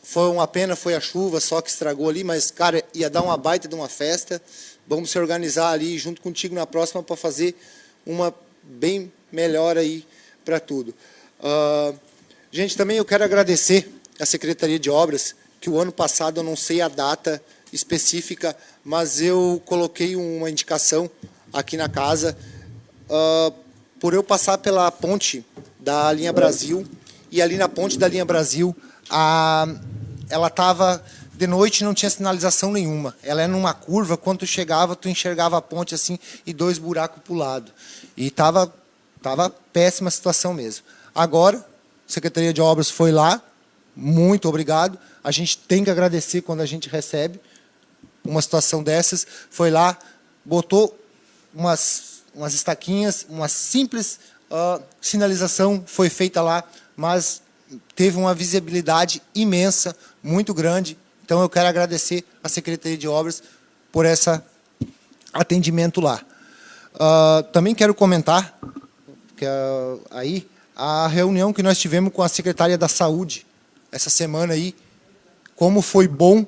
Foi uma pena, foi a chuva só que estragou ali, mas, cara, ia dar uma baita de uma festa. Vamos se organizar ali junto contigo na próxima para fazer uma bem melhor aí para tudo. Gente, também eu quero agradecer a Secretaria de Obras, que o ano passado eu não sei a data específica, mas eu coloquei uma indicação aqui na casa, por eu passar pela ponte da linha Brasil, e ali na ponte da linha Brasil, ela estava... De noite não tinha sinalização nenhuma. Ela é numa curva, quando tu chegava, tu enxergava a ponte assim e 2 buracos para o lado. E estava Estava péssima a situação mesmo. Agora, a Secretaria de Obras foi lá, muito obrigado. A gente tem que agradecer quando a gente recebe uma situação dessas. Foi lá, botou umas estaquinhas, uma simples sinalização foi feita lá, mas teve uma visibilidade imensa, muito grande. Então, eu quero agradecer à Secretaria de Obras por esse atendimento lá. Também quero comentar que aí a reunião que nós tivemos com a Secretaria da Saúde essa semana aí, como foi bom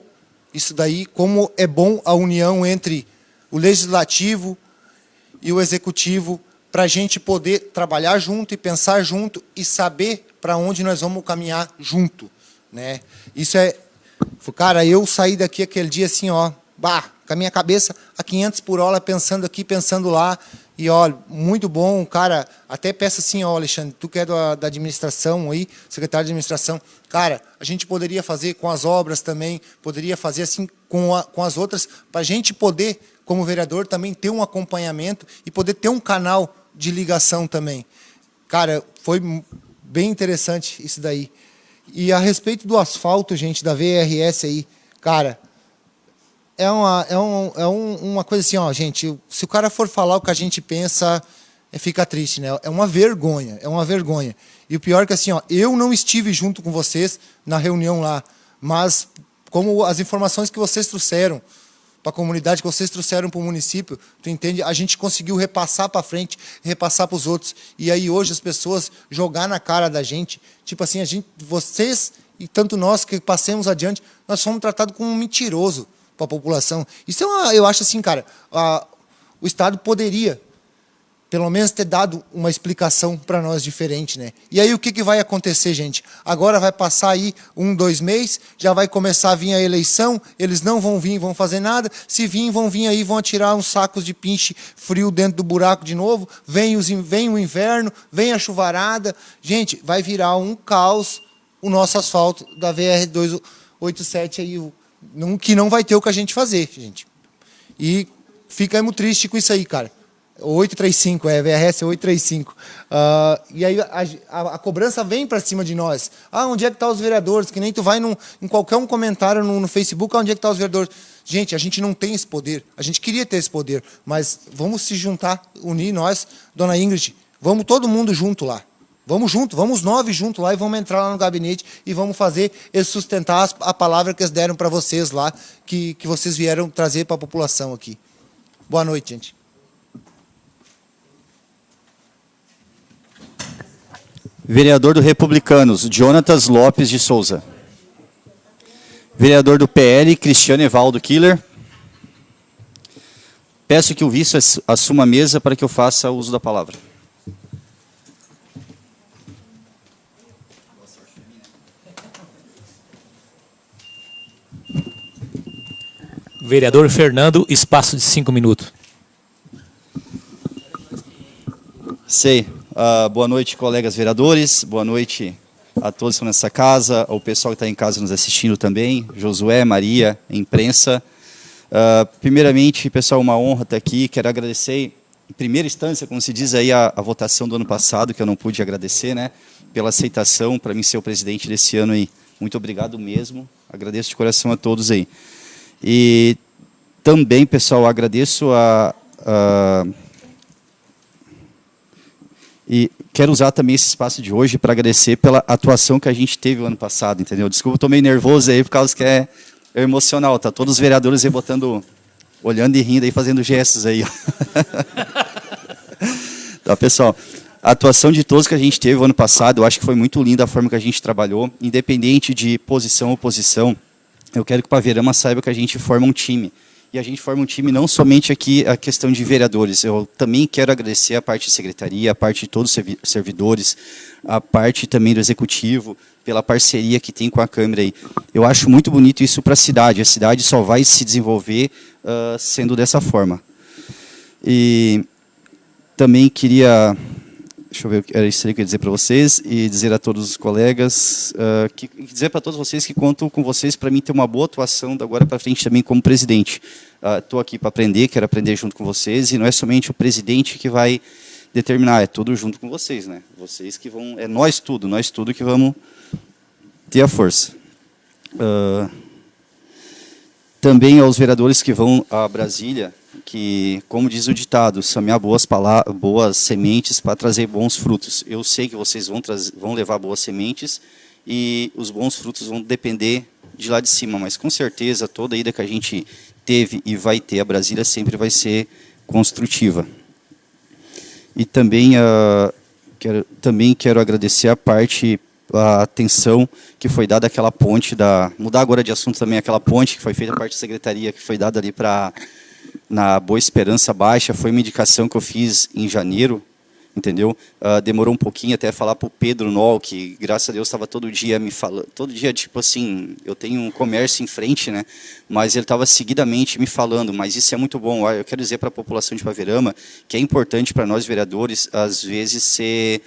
isso daí, como é bom a união entre o Legislativo e o Executivo para a gente poder trabalhar junto e pensar junto e saber para onde nós vamos caminhar junto, né? Isso é... Cara, eu saí daqui aquele dia assim, ó, com a minha cabeça a 500 por hora, pensando aqui, pensando lá, e, ó, muito bom, cara, até peço assim, ó, Alexandre, tu que é da administração aí, secretário de administração, cara, a gente poderia fazer com as obras também, poderia fazer assim com as outras, para a gente poder, como vereador, também ter um acompanhamento e poder ter um canal de ligação também. Cara, foi bem interessante isso daí. E a respeito do asfalto, gente, da VRS aí, cara, é uma coisa assim, ó, gente, se o cara for falar o que a gente pensa, fica triste, né? É uma vergonha, é uma vergonha. E o pior é que assim, ó, eu não estive junto com vocês na reunião lá, mas como as informações que vocês trouxeram para a comunidade, que vocês trouxeram para o município, tu entende? A gente conseguiu repassar para frente, repassar para os outros. E aí hoje as pessoas jogar na cara da gente, tipo assim, vocês e tanto nós que passemos adiante, nós fomos tratados como um mentiroso para a população. Isso eu acho assim, cara, o Estado poderia pelo menos ter dado uma explicação para nós diferente, né? E aí o que vai acontecer, gente? Agora vai passar aí 2 meses, já vai começar a vir a eleição, eles não vão vir, vão fazer nada, se vir, vão vir aí, vão atirar uns sacos de pinche frio dentro do buraco de novo, vem o inverno, vem a chuvarada, gente, vai virar um caos o nosso asfalto da VR-287 aí, que não vai ter o que a gente fazer, gente. E ficamos tristes com isso aí, cara. 835, VRS 835. E aí a cobrança vem para cima de nós. Onde é que estão os vereadores? Que nem tu vai em qualquer um comentário no Facebook, onde é que estão os vereadores? Gente, a gente não tem esse poder. A gente queria ter esse poder, mas vamos se juntar, unir nós, dona Ingrid, vamos todo mundo junto lá. Vamos junto, vamos 9 juntos lá e vamos entrar lá no gabinete e vamos fazer eles sustentar a palavra que eles deram para vocês lá, que vocês vieram trazer para a população aqui. Boa noite, gente. Vereador do Republicanos, Jonatas Lopes de Souza. Vereador do PL, Cristiano Evaldo Killer. Peço que o vice assuma a mesa para que eu faça uso da palavra. Vereador Fernando, espaço de 5 minutos. Sei. Boa noite, colegas vereadores. Boa noite a todos que estão nessa casa, ao pessoal que está em casa nos assistindo também, Josué, Maria, imprensa. Primeiramente, pessoal, uma honra estar aqui. Quero agradecer, em primeira instância, como se diz aí, a votação do ano passado, que eu não pude agradecer, né, pela aceitação para mim ser o presidente desse ano aí. Muito obrigado mesmo. Agradeço de coração a todos aí. E também, pessoal, agradeço e quero usar também esse espaço de hoje para agradecer pela atuação que a gente teve o ano passado, entendeu? Desculpa, estou meio nervoso aí, por causa que é emocional, tá? Todos os vereadores aí olhando e rindo aí, fazendo gestos aí. Tá, pessoal? A atuação de todos que a gente teve o ano passado, eu acho que foi muito linda a forma que a gente trabalhou, independente de posição ou oposição. Eu quero que o Paverama saiba que a gente forma um time. E a gente forma um time não somente aqui a questão de vereadores, eu também quero agradecer a parte de secretaria, a parte de todos os servidores, a parte também do executivo, pela parceria que tem com a Câmara aí. Eu acho muito bonito isso para a cidade só vai se desenvolver sendo dessa forma. E também queria, deixa eu ver, era isso que eu queria dizer para vocês, e dizer a todos os colegas, dizer para todos vocês que conto com vocês para mim ter uma boa atuação da agora para frente também como presidente. Estou aqui para aprender, quero aprender junto com vocês, e não é somente o presidente que vai determinar. É tudo junto com vocês, né? Vocês que vão... É nós tudo que vamos ter a força. Também aos vereadores que vão a Brasília, que, como diz o ditado, semear boas sementes para trazer bons frutos. Eu sei que vocês vão levar boas sementes e os bons frutos vão depender de lá de cima, mas com certeza toda a ida que a gente teve e vai ter a Brasília sempre vai ser construtiva. E também, quero agradecer a atenção que foi dada àquela ponte, mudar agora de assunto também, aquela ponte que foi feita a parte da secretaria, que foi dada ali na Boa Esperança Baixa, foi uma indicação que eu fiz em janeiro, entendeu? Demorou um pouquinho até falar para o Pedro Noll, que graças a Deus estava todo dia me falando, todo dia, tipo assim, eu tenho um comércio em frente, né? Mas ele estava seguidamente me falando, mas isso é muito bom. Eu quero dizer para a população de Ipaverama que é importante para nós vereadores, às vezes, ser...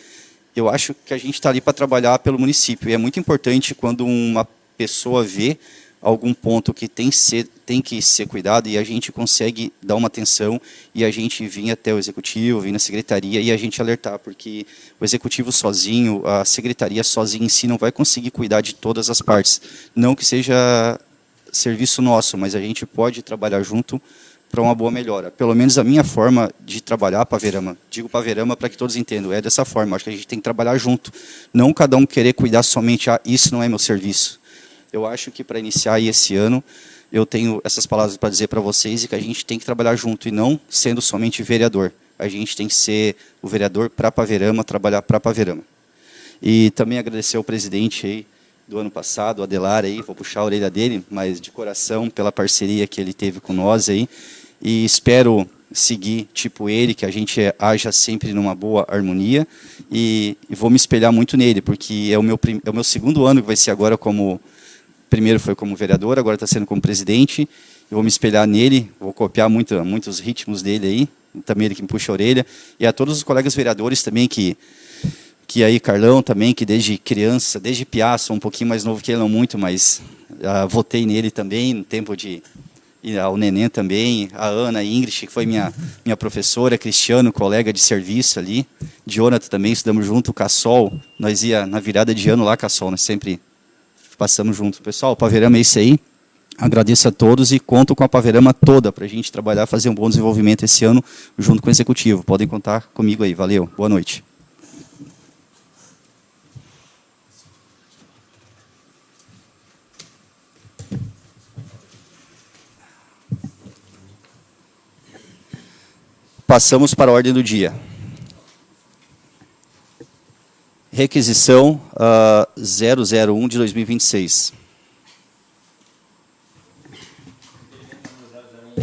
Eu acho que a gente está ali para trabalhar pelo município, e é muito importante quando uma pessoa vê algum ponto que tem que ser cuidado e a gente consegue dar uma atenção e a gente vir até o executivo, vir na secretaria e a gente alertar, porque o executivo sozinho, a secretaria sozinha em si não vai conseguir cuidar de todas as partes. Não que seja serviço nosso, mas a gente pode trabalhar junto para uma boa melhora. Pelo menos a minha forma de trabalhar Ipaverama, digo Ipaverama para que todos entendam, é dessa forma. Acho que a gente tem que trabalhar junto, não cada um querer cuidar somente, isso não é meu serviço. Eu acho que para iniciar esse ano, eu tenho essas palavras para dizer para vocês e que a gente tem que trabalhar junto e não sendo somente vereador. A gente tem que ser o vereador para Ipaverama, trabalhar para Ipaverama. E também agradecer ao presidente aí do ano passado, o Adelar, aí, vou puxar a orelha dele, mas de coração pela parceria que ele teve com nós aí. E espero seguir tipo ele, que a gente haja sempre numa boa harmonia e vou me espelhar muito nele, porque é o meu segundo ano que vai ser agora como... Primeiro foi como vereador, agora está sendo como presidente. Eu vou me espelhar nele, vou copiar muitos ritmos dele aí, também ele que me puxa a orelha. E a todos os colegas vereadores também, que aí, Carlão também, que desde criança, desde piá, sou um pouquinho mais novo que ele, não muito, mas votei nele também, no tempo de... E ao Neném também, a Ana, a Ingrid, que foi minha professora, Cristiano, colega de serviço ali. Jonathan também, estudamos junto, o Cassol, nós ia na virada de ano lá, Cassol, nós sempre... Passamos junto. Pessoal, o Ipaverama é isso aí. Agradeço a todos e conto com a Ipaverama toda para a gente trabalhar, fazer um bom desenvolvimento esse ano junto com o Executivo. Podem contar comigo aí. Valeu. Boa noite. Passamos para a ordem do dia. Requisição 001 de 2026. Que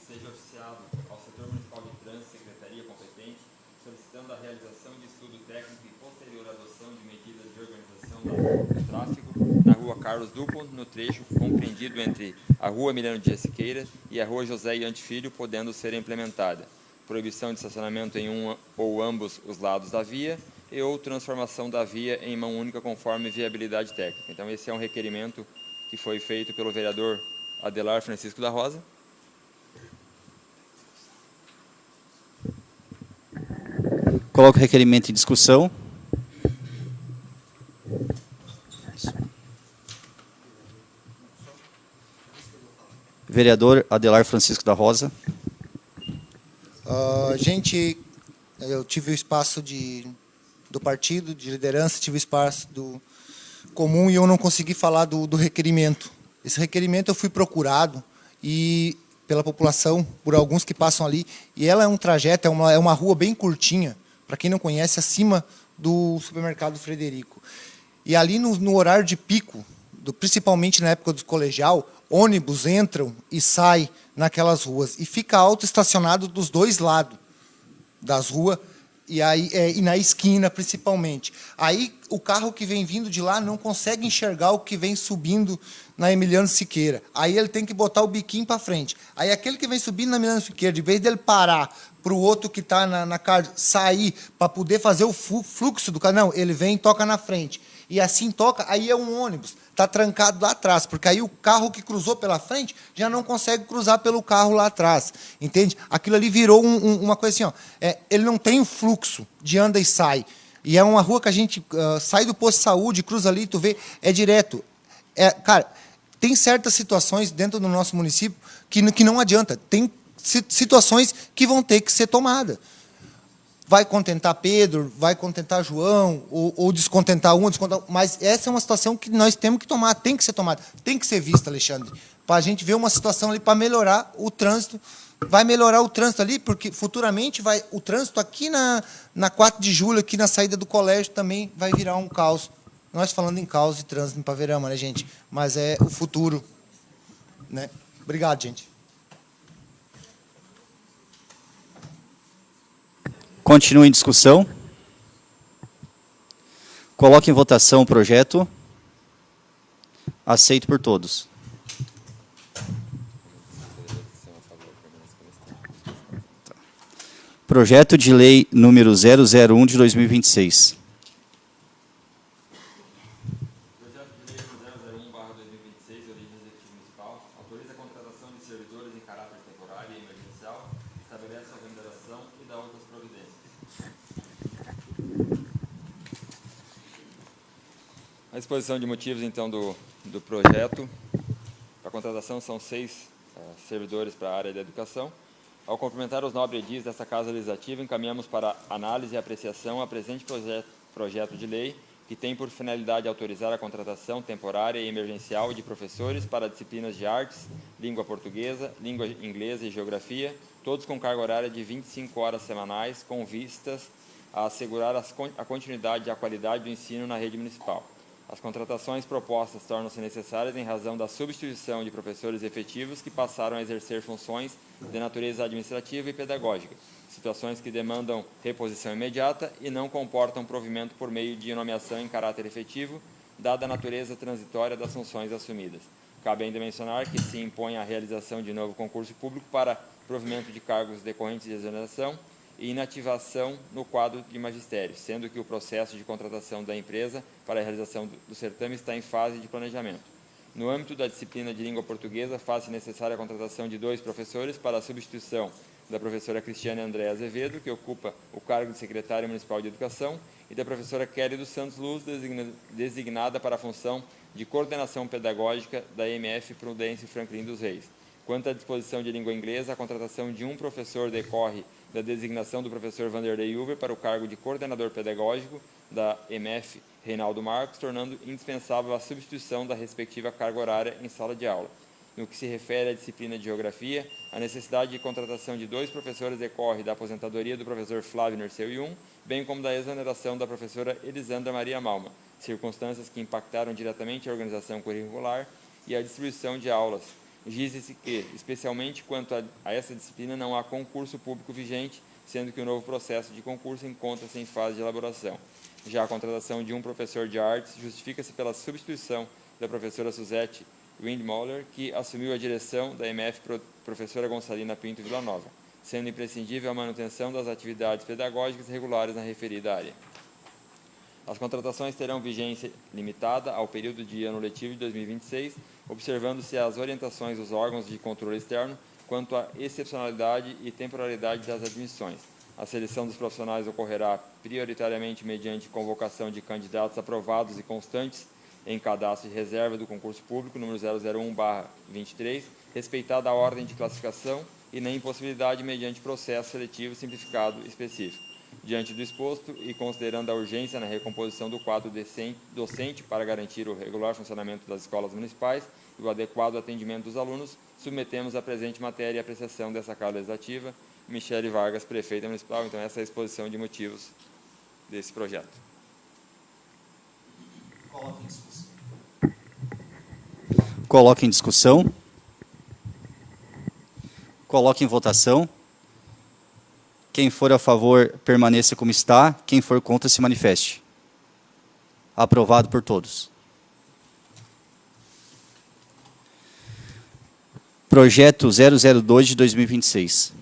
seja oficiado ao setor municipal de trânsito, secretaria competente, solicitando a realização de estudo técnico e posterior adoção de medidas de organização do tráfego na rua Carlos Dupont, no trecho compreendido entre a rua Emiliano Dias Siqueira e a rua José Iante Filho, podendo ser implementada proibição de estacionamento em um ou ambos os lados da via e ou transformação da via em mão única conforme viabilidade técnica. Então, esse é um requerimento que foi feito pelo vereador Adelar Francisco da Rosa. Coloco o requerimento em discussão. Vereador Adelar Francisco da Rosa. Gente, eu tive o espaço do partido, de liderança, tive o espaço do comum e eu não consegui falar do requerimento. Esse requerimento eu fui procurado pela população, por alguns que passam ali, e ela é um trajeto, é uma rua bem curtinha, para quem não conhece, acima do supermercado Frederico. E ali no horário de pico, principalmente na época do colegial, ônibus entram e saem naquelas ruas e fica autoestacionado dos dois lados das ruas e na esquina principalmente. Aí o carro que vem vindo de lá não consegue enxergar o que vem subindo na Emiliano Siqueira. Aí ele tem que botar o biquinho para frente. Aí aquele que vem subindo na Emiliano Siqueira, de vez dele parar para o outro que está na casa sair para poder fazer o fluxo do carro. Não, ele vem e toca na frente. E assim toca, aí é um ônibus, está trancado lá atrás, porque aí o carro que cruzou pela frente já não consegue cruzar pelo carro lá atrás, entende? Aquilo ali virou uma coisa assim, ó, ele não tem o fluxo de anda e sai, e é uma rua que a gente sai do posto de saúde, cruza ali, tu vê, é direto. Cara, tem certas situações dentro do nosso município que não adianta, tem situações que vão ter que ser tomadas. Vai contentar Pedro, vai contentar João, ou descontentar um, mas essa é uma situação que nós temos que tomar, tem que ser tomada, tem que ser vista, Alexandre, para a gente ver uma situação ali para melhorar o trânsito. Vai melhorar o trânsito ali, porque futuramente o trânsito aqui na 4 de julho, aqui na saída do colégio, também vai virar um caos. Nós falando em caos de trânsito em Paverama, né, gente? Mas é o futuro, né? Obrigado, gente. Continua em discussão. Coloque em votação o projeto. Aceito por todos. Projeto de lei número 001 de 2026. Projeto de lei número 001/2026, origem do Executivo Municipal, autoriza a contratação de servidores em caráter temporário e emergencial, estabelece a remuneração e dá outras providências. A exposição de motivos, então, do projeto. A contratação são 6 servidores para a área da educação. Ao cumprimentar os nobres edis dessa Casa Legislativa, encaminhamos para análise e apreciação a presente projeto de lei, que tem por finalidade autorizar a contratação temporária e emergencial de professores para disciplinas de artes, língua portuguesa, língua inglesa e geografia, todos com carga horária de 25 horas semanais, com vistas a assegurar a continuidade e a qualidade do ensino na rede municipal. As contratações propostas tornam-se necessárias em razão da substituição de professores efetivos que passaram a exercer funções de natureza administrativa e pedagógica, situações que demandam reposição imediata e não comportam provimento por meio de nomeação em caráter efetivo, dada a natureza transitória das funções assumidas. Cabe ainda mencionar que se impõe a realização de novo concurso público para provimento de cargos decorrentes de exoneração e inativação no quadro de magistério, sendo que o processo de contratação da empresa para a realização do certame está em fase de planejamento. No âmbito da disciplina de língua portuguesa, faz-se necessária a contratação de 2 professores para a substituição da professora Cristiane André Azevedo, que ocupa o cargo de secretária municipal de educação, e da professora Kelly dos Santos Luz, designada para a função de coordenação pedagógica da MF Prudêncio Franklin dos Reis. Quanto à disposição de língua inglesa, a contratação de um professor decorre da designação do professor Vanderlei Uber para o cargo de coordenador pedagógico da MF Reinaldo Marcos, tornando indispensável a substituição da respectiva carga horária em sala de aula. No que se refere à disciplina de geografia, a necessidade de contratação de 2 professores decorre da aposentadoria do professor Flávio Nerceu Yum, bem como da exoneração da professora Elisandra Maria Malma, circunstâncias que impactaram diretamente a organização curricular e a distribuição de aulas. Diz-se que, especialmente quanto a essa disciplina, não há concurso público vigente, sendo que o novo processo de concurso encontra-se em fase de elaboração. Já a contratação de um professor de artes justifica-se pela substituição da professora Suzette Windmoller, que assumiu a direção da MF professora Gonçalina Pinto Villanova, sendo imprescindível a manutenção das atividades pedagógicas regulares na referida área. As contratações terão vigência limitada ao período de ano letivo de 2026, observando-se as orientações dos órgãos de controle externo quanto à excepcionalidade e temporalidade das admissões. A seleção dos profissionais ocorrerá prioritariamente mediante convocação de candidatos aprovados e constantes em cadastro de reserva do concurso público número 001/23, respeitada a ordem de classificação e na impossibilidade mediante processo seletivo simplificado específico. Diante do exposto e considerando a urgência na recomposição do quadro docente para garantir o regular funcionamento das escolas municipais e o adequado atendimento dos alunos, submetemos a presente matéria e apreciação dessa Casa Legislativa. Michele Vargas, prefeita municipal. Então, essa é a exposição de motivos desse projeto. Coloque em discussão. Coloque em votação. Quem for a favor, permaneça como está. Quem for contra, se manifeste. Aprovado por todos. Projeto 002 de 2026.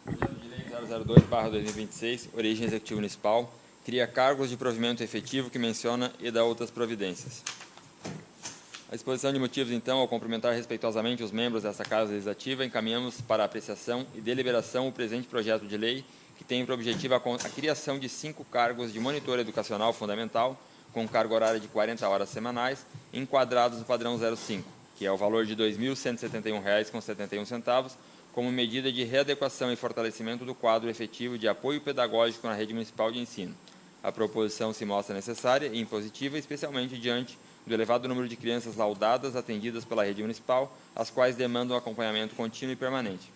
Projeto de Lei 002/2026, origem executivo municipal, cria cargos de provimento efetivo que menciona e dá outras providências. A exposição de motivos, então, ao cumprimentar respeitosamente os membros dessa Casa Legislativa, encaminhamos para apreciação e deliberação o presente projeto de lei, que tem por objetivo a criação de 5 cargos de monitor educacional fundamental, com carga horária de 40 horas semanais, enquadrados no padrão 05, que é o valor de R$ 2.171,71, como medida de readequação e fortalecimento do quadro efetivo de apoio pedagógico na rede municipal de ensino. A proposição se mostra necessária e impositiva, especialmente diante do elevado número de crianças laudadas atendidas pela rede municipal, as quais demandam acompanhamento contínuo e permanente,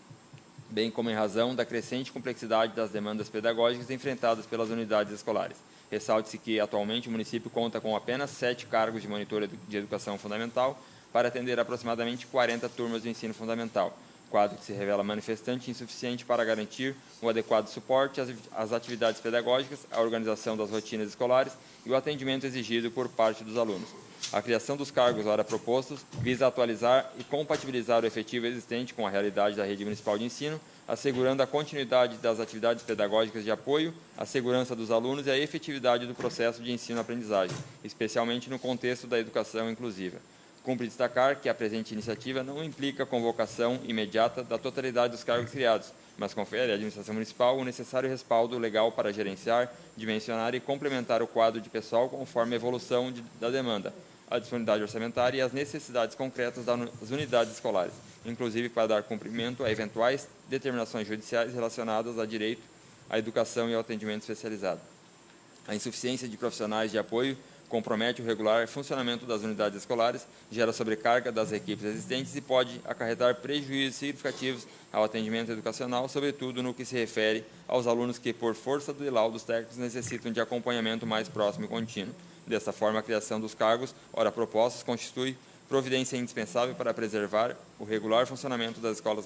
bem como em razão da crescente complexidade das demandas pedagógicas enfrentadas pelas unidades escolares. Ressalte-se que, atualmente, o município conta com apenas 7 cargos de monitor de educação fundamental para atender aproximadamente 40 turmas do ensino fundamental, quadro que se revela manifestante e insuficiente para garantir o adequado suporte às atividades pedagógicas, a organização das rotinas escolares e o atendimento exigido por parte dos alunos. A criação dos cargos ora propostos visa atualizar e compatibilizar o efetivo existente com a realidade da rede municipal de ensino, assegurando a continuidade das atividades pedagógicas de apoio, a segurança dos alunos e a efetividade do processo de ensino-aprendizagem, especialmente no contexto da educação inclusiva. Cumpre destacar que a presente iniciativa não implica a convocação imediata da totalidade dos cargos criados, mas confere à administração municipal o necessário respaldo legal para gerenciar, dimensionar e complementar o quadro de pessoal conforme a evolução da demanda, a disponibilidade orçamentária e as necessidades concretas das unidades escolares, inclusive para dar cumprimento a eventuais determinações judiciais relacionadas a direito, à educação e ao atendimento especializado. A insuficiência de profissionais de apoio compromete o regular funcionamento das unidades escolares, gera sobrecarga das equipes existentes e pode acarretar prejuízos significativos ao atendimento educacional, sobretudo no que se refere aos alunos que, por força de laudos técnicos, necessitam de acompanhamento mais próximo e contínuo. Dessa forma, a criação dos cargos, ora propostos, constitui providência indispensável para preservar o regular funcionamento das escolas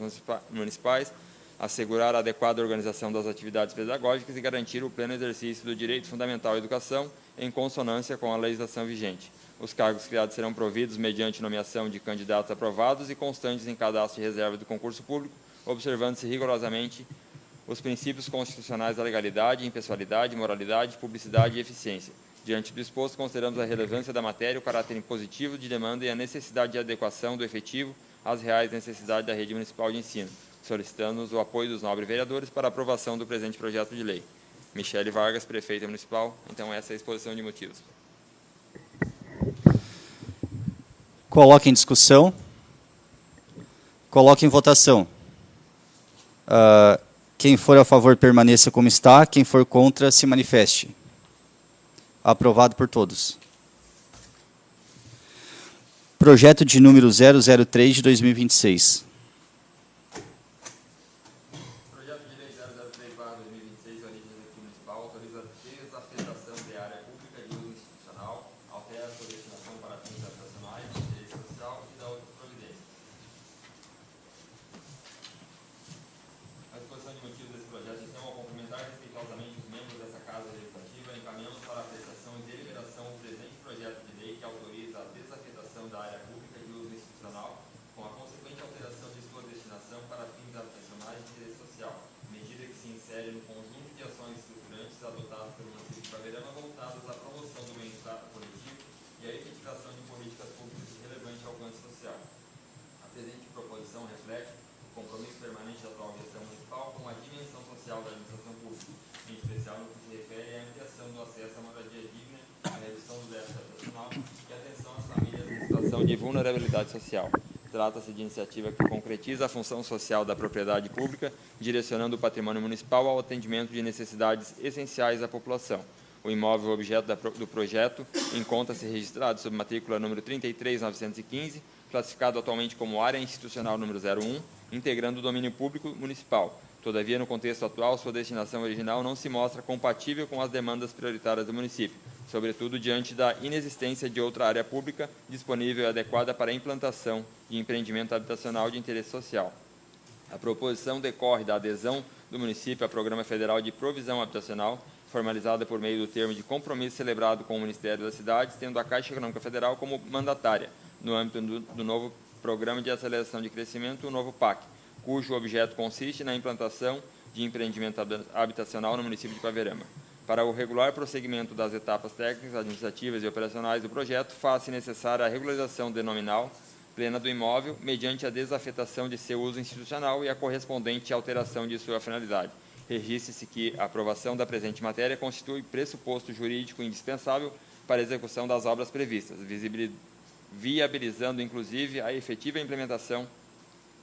municipais, assegurar a adequada organização das atividades pedagógicas e garantir o pleno exercício do direito fundamental à educação em consonância com a legislação vigente. Os cargos criados serão providos mediante nomeação de candidatos aprovados e constantes em cadastro de reserva do concurso público, observando-se rigorosamente os princípios constitucionais da legalidade, impessoalidade, moralidade, publicidade e eficiência. Diante do exposto, consideramos a relevância da matéria, o caráter impositivo de demanda e a necessidade de adequação do efetivo às reais necessidades da rede municipal de ensino. Solicitamos o apoio dos nobres vereadores para a aprovação do presente projeto de lei. Michele Vargas, prefeita municipal. Então, essa é a exposição de motivos. Coloque em discussão. Coloque em votação. Quem for a favor, permaneça como está. Quem for contra, se manifeste. Aprovado por todos. Projeto de número 003 de 2026. De vulnerabilidade social. Trata-se de iniciativa que concretiza a função social da propriedade pública, direcionando o patrimônio municipal ao atendimento de necessidades essenciais à população. O imóvel objeto do projeto encontra-se registrado sob matrícula número 33915, classificado atualmente como área institucional número 01, integrando o domínio público municipal. Todavia, no contexto atual, sua destinação original não se mostra compatível com as demandas prioritárias do município, sobretudo diante da inexistência de outra área pública disponível e adequada para a implantação de empreendimento habitacional de interesse social. A proposição decorre da adesão do município ao Programa Federal de Provisão Habitacional, formalizada por meio do termo de compromisso celebrado com o Ministério das Cidades, tendo a Caixa Econômica Federal como mandatária, no âmbito do novo Programa de Aceleração de Crescimento, o novo PAC, cujo objeto consiste na implantação de empreendimento habitacional no município de Ipaverama. Para o regular prosseguimento das etapas técnicas, administrativas e operacionais do projeto, faz-se necessária a regularização de nominal plena do imóvel, mediante a desafetação de seu uso institucional e a correspondente alteração de sua finalidade. Registre-se que a aprovação da presente matéria constitui pressuposto jurídico indispensável para a execução das obras previstas, viabilizando, inclusive, a efetiva implementação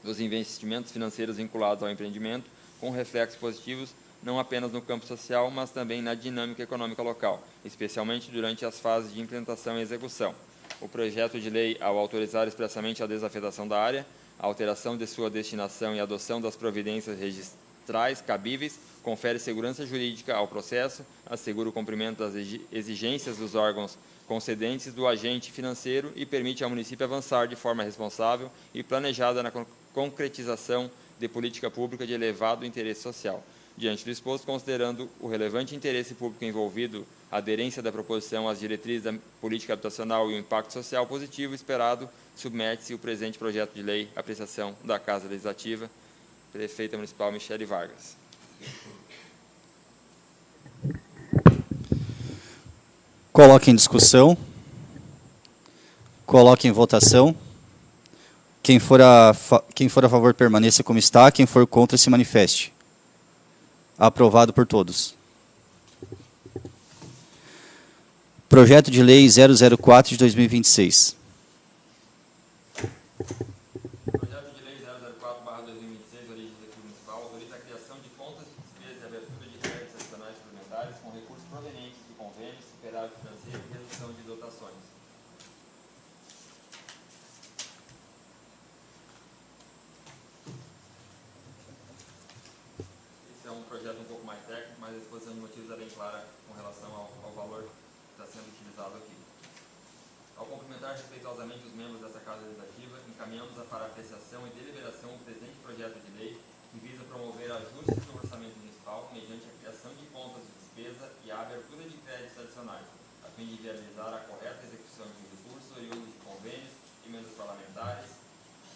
dos investimentos financeiros vinculados ao empreendimento, com reflexos positivos não apenas no campo social, mas também na dinâmica econômica local, especialmente durante as fases de implementação e execução. O projeto de lei, ao autorizar expressamente a desafetação da área, a alteração de sua destinação e a adoção das providências registrais cabíveis, confere segurança jurídica ao processo, assegura o cumprimento das exigências dos órgãos concedentes do agente financeiro e permite ao município avançar de forma responsável e planejada na concretização de política pública de elevado interesse social. Diante do exposto, considerando o relevante interesse público envolvido, a aderência da proposição às diretrizes da política habitacional e o impacto social positivo esperado, submete-se o presente projeto de lei à apreciação da Casa Legislativa. Prefeita Municipal Michele Vargas. Coloque em discussão. Coloque em votação. Quem for a favor, permaneça como está. Quem for contra, se manifeste. Aprovado por todos. Projeto de Lei 004 de 2026. Projeto de Lei 004/2026, origem do Executivo Municipal, autoriza a criação de contas de despesas e abertura de créditos adicionais suplementares com recursos provenientes de convênios, superávit financeiro e redução de dotações. Esse é um projeto um pouco mais técnico, mas a exposição de motivos é bem clara com relação ao valor que está sendo utilizado aqui. Ao cumprimentar respeitosamente os membros dessa Casa Legislativa, encaminhamos para apreciação e deliberação o presente projeto de lei que visa promover ajustes no orçamento municipal mediante a criação de contas de despesa e a abertura de créditos adicionais, a fim de viabilizar a correta execução de recursos oriundos de convênios, emendas parlamentares,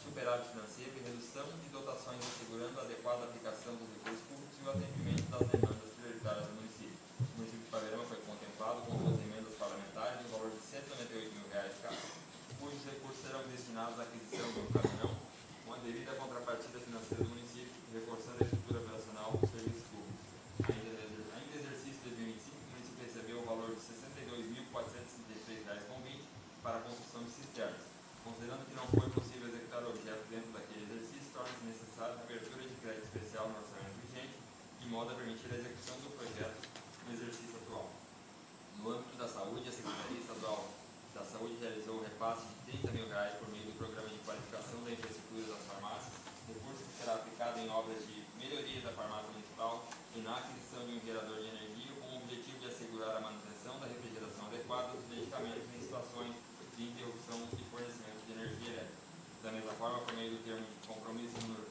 superávit financeiro e redução de dotações, assegurando a adequada aplicação dos recursos públicos e o atendimento das demandas prioritárias do município. O município de Ipaverama foi contemplado com 12 emendas parlamentares no valor de R$ 198 mil cada, cujos recursos serão destinados à aquisição de um caminhão com a devida contrapartida financeira do município, reforçando a estrutura operacional dos serviços públicos. Ainda em exercício 2025, o município recebeu o valor de R$ 62.433,20 para a construção de cisternas. Considerando que não foi possível executar o objeto dentro daquele exercício, torna-se necessária a abertura de crédito especial no orçamento vigente, de modo a permitir a execução do projeto no exercício atual. No âmbito da saúde, a Secretaria Estadual da Saúde realizou o repasse de R$ 30 mil por meio do Programa de Qualificação da Infraestrutura das Farmácias, recurso que será aplicado em obras de melhoria da farmácia municipal e na aquisição de um gerador de energia com o objetivo de assegurar a manutenção da refrigeração adequada dos medicamentos em situações de interrupção de fornecimento de energia elétrica. Da mesma forma, por meio do termo de compromisso número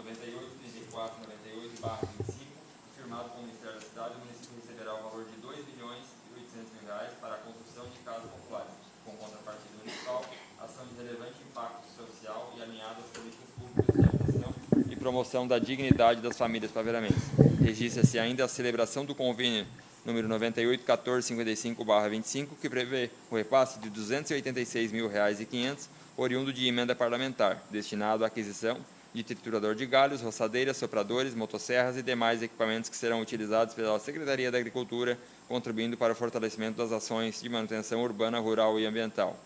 98.3498/25, firmado com o Ministério da Cidade, o município receberá o valor de R$ 2.800.000 para a construção de casas populares, com contrapartida municipal, ação de relevante impacto social e alinhada às políticas públicas de habitação e promoção da dignidade das famílias paveramenses. Registra-se ainda a celebração do convênio número 98.1455/25, que prevê o repasse de R$ 286.500, oriundo de emenda parlamentar, destinado à aquisição de triturador de galhos, roçadeiras, sopradores, motosserras e demais equipamentos que serão utilizados pela Secretaria da Agricultura, contribuindo para o fortalecimento das ações de manutenção urbana, rural e ambiental.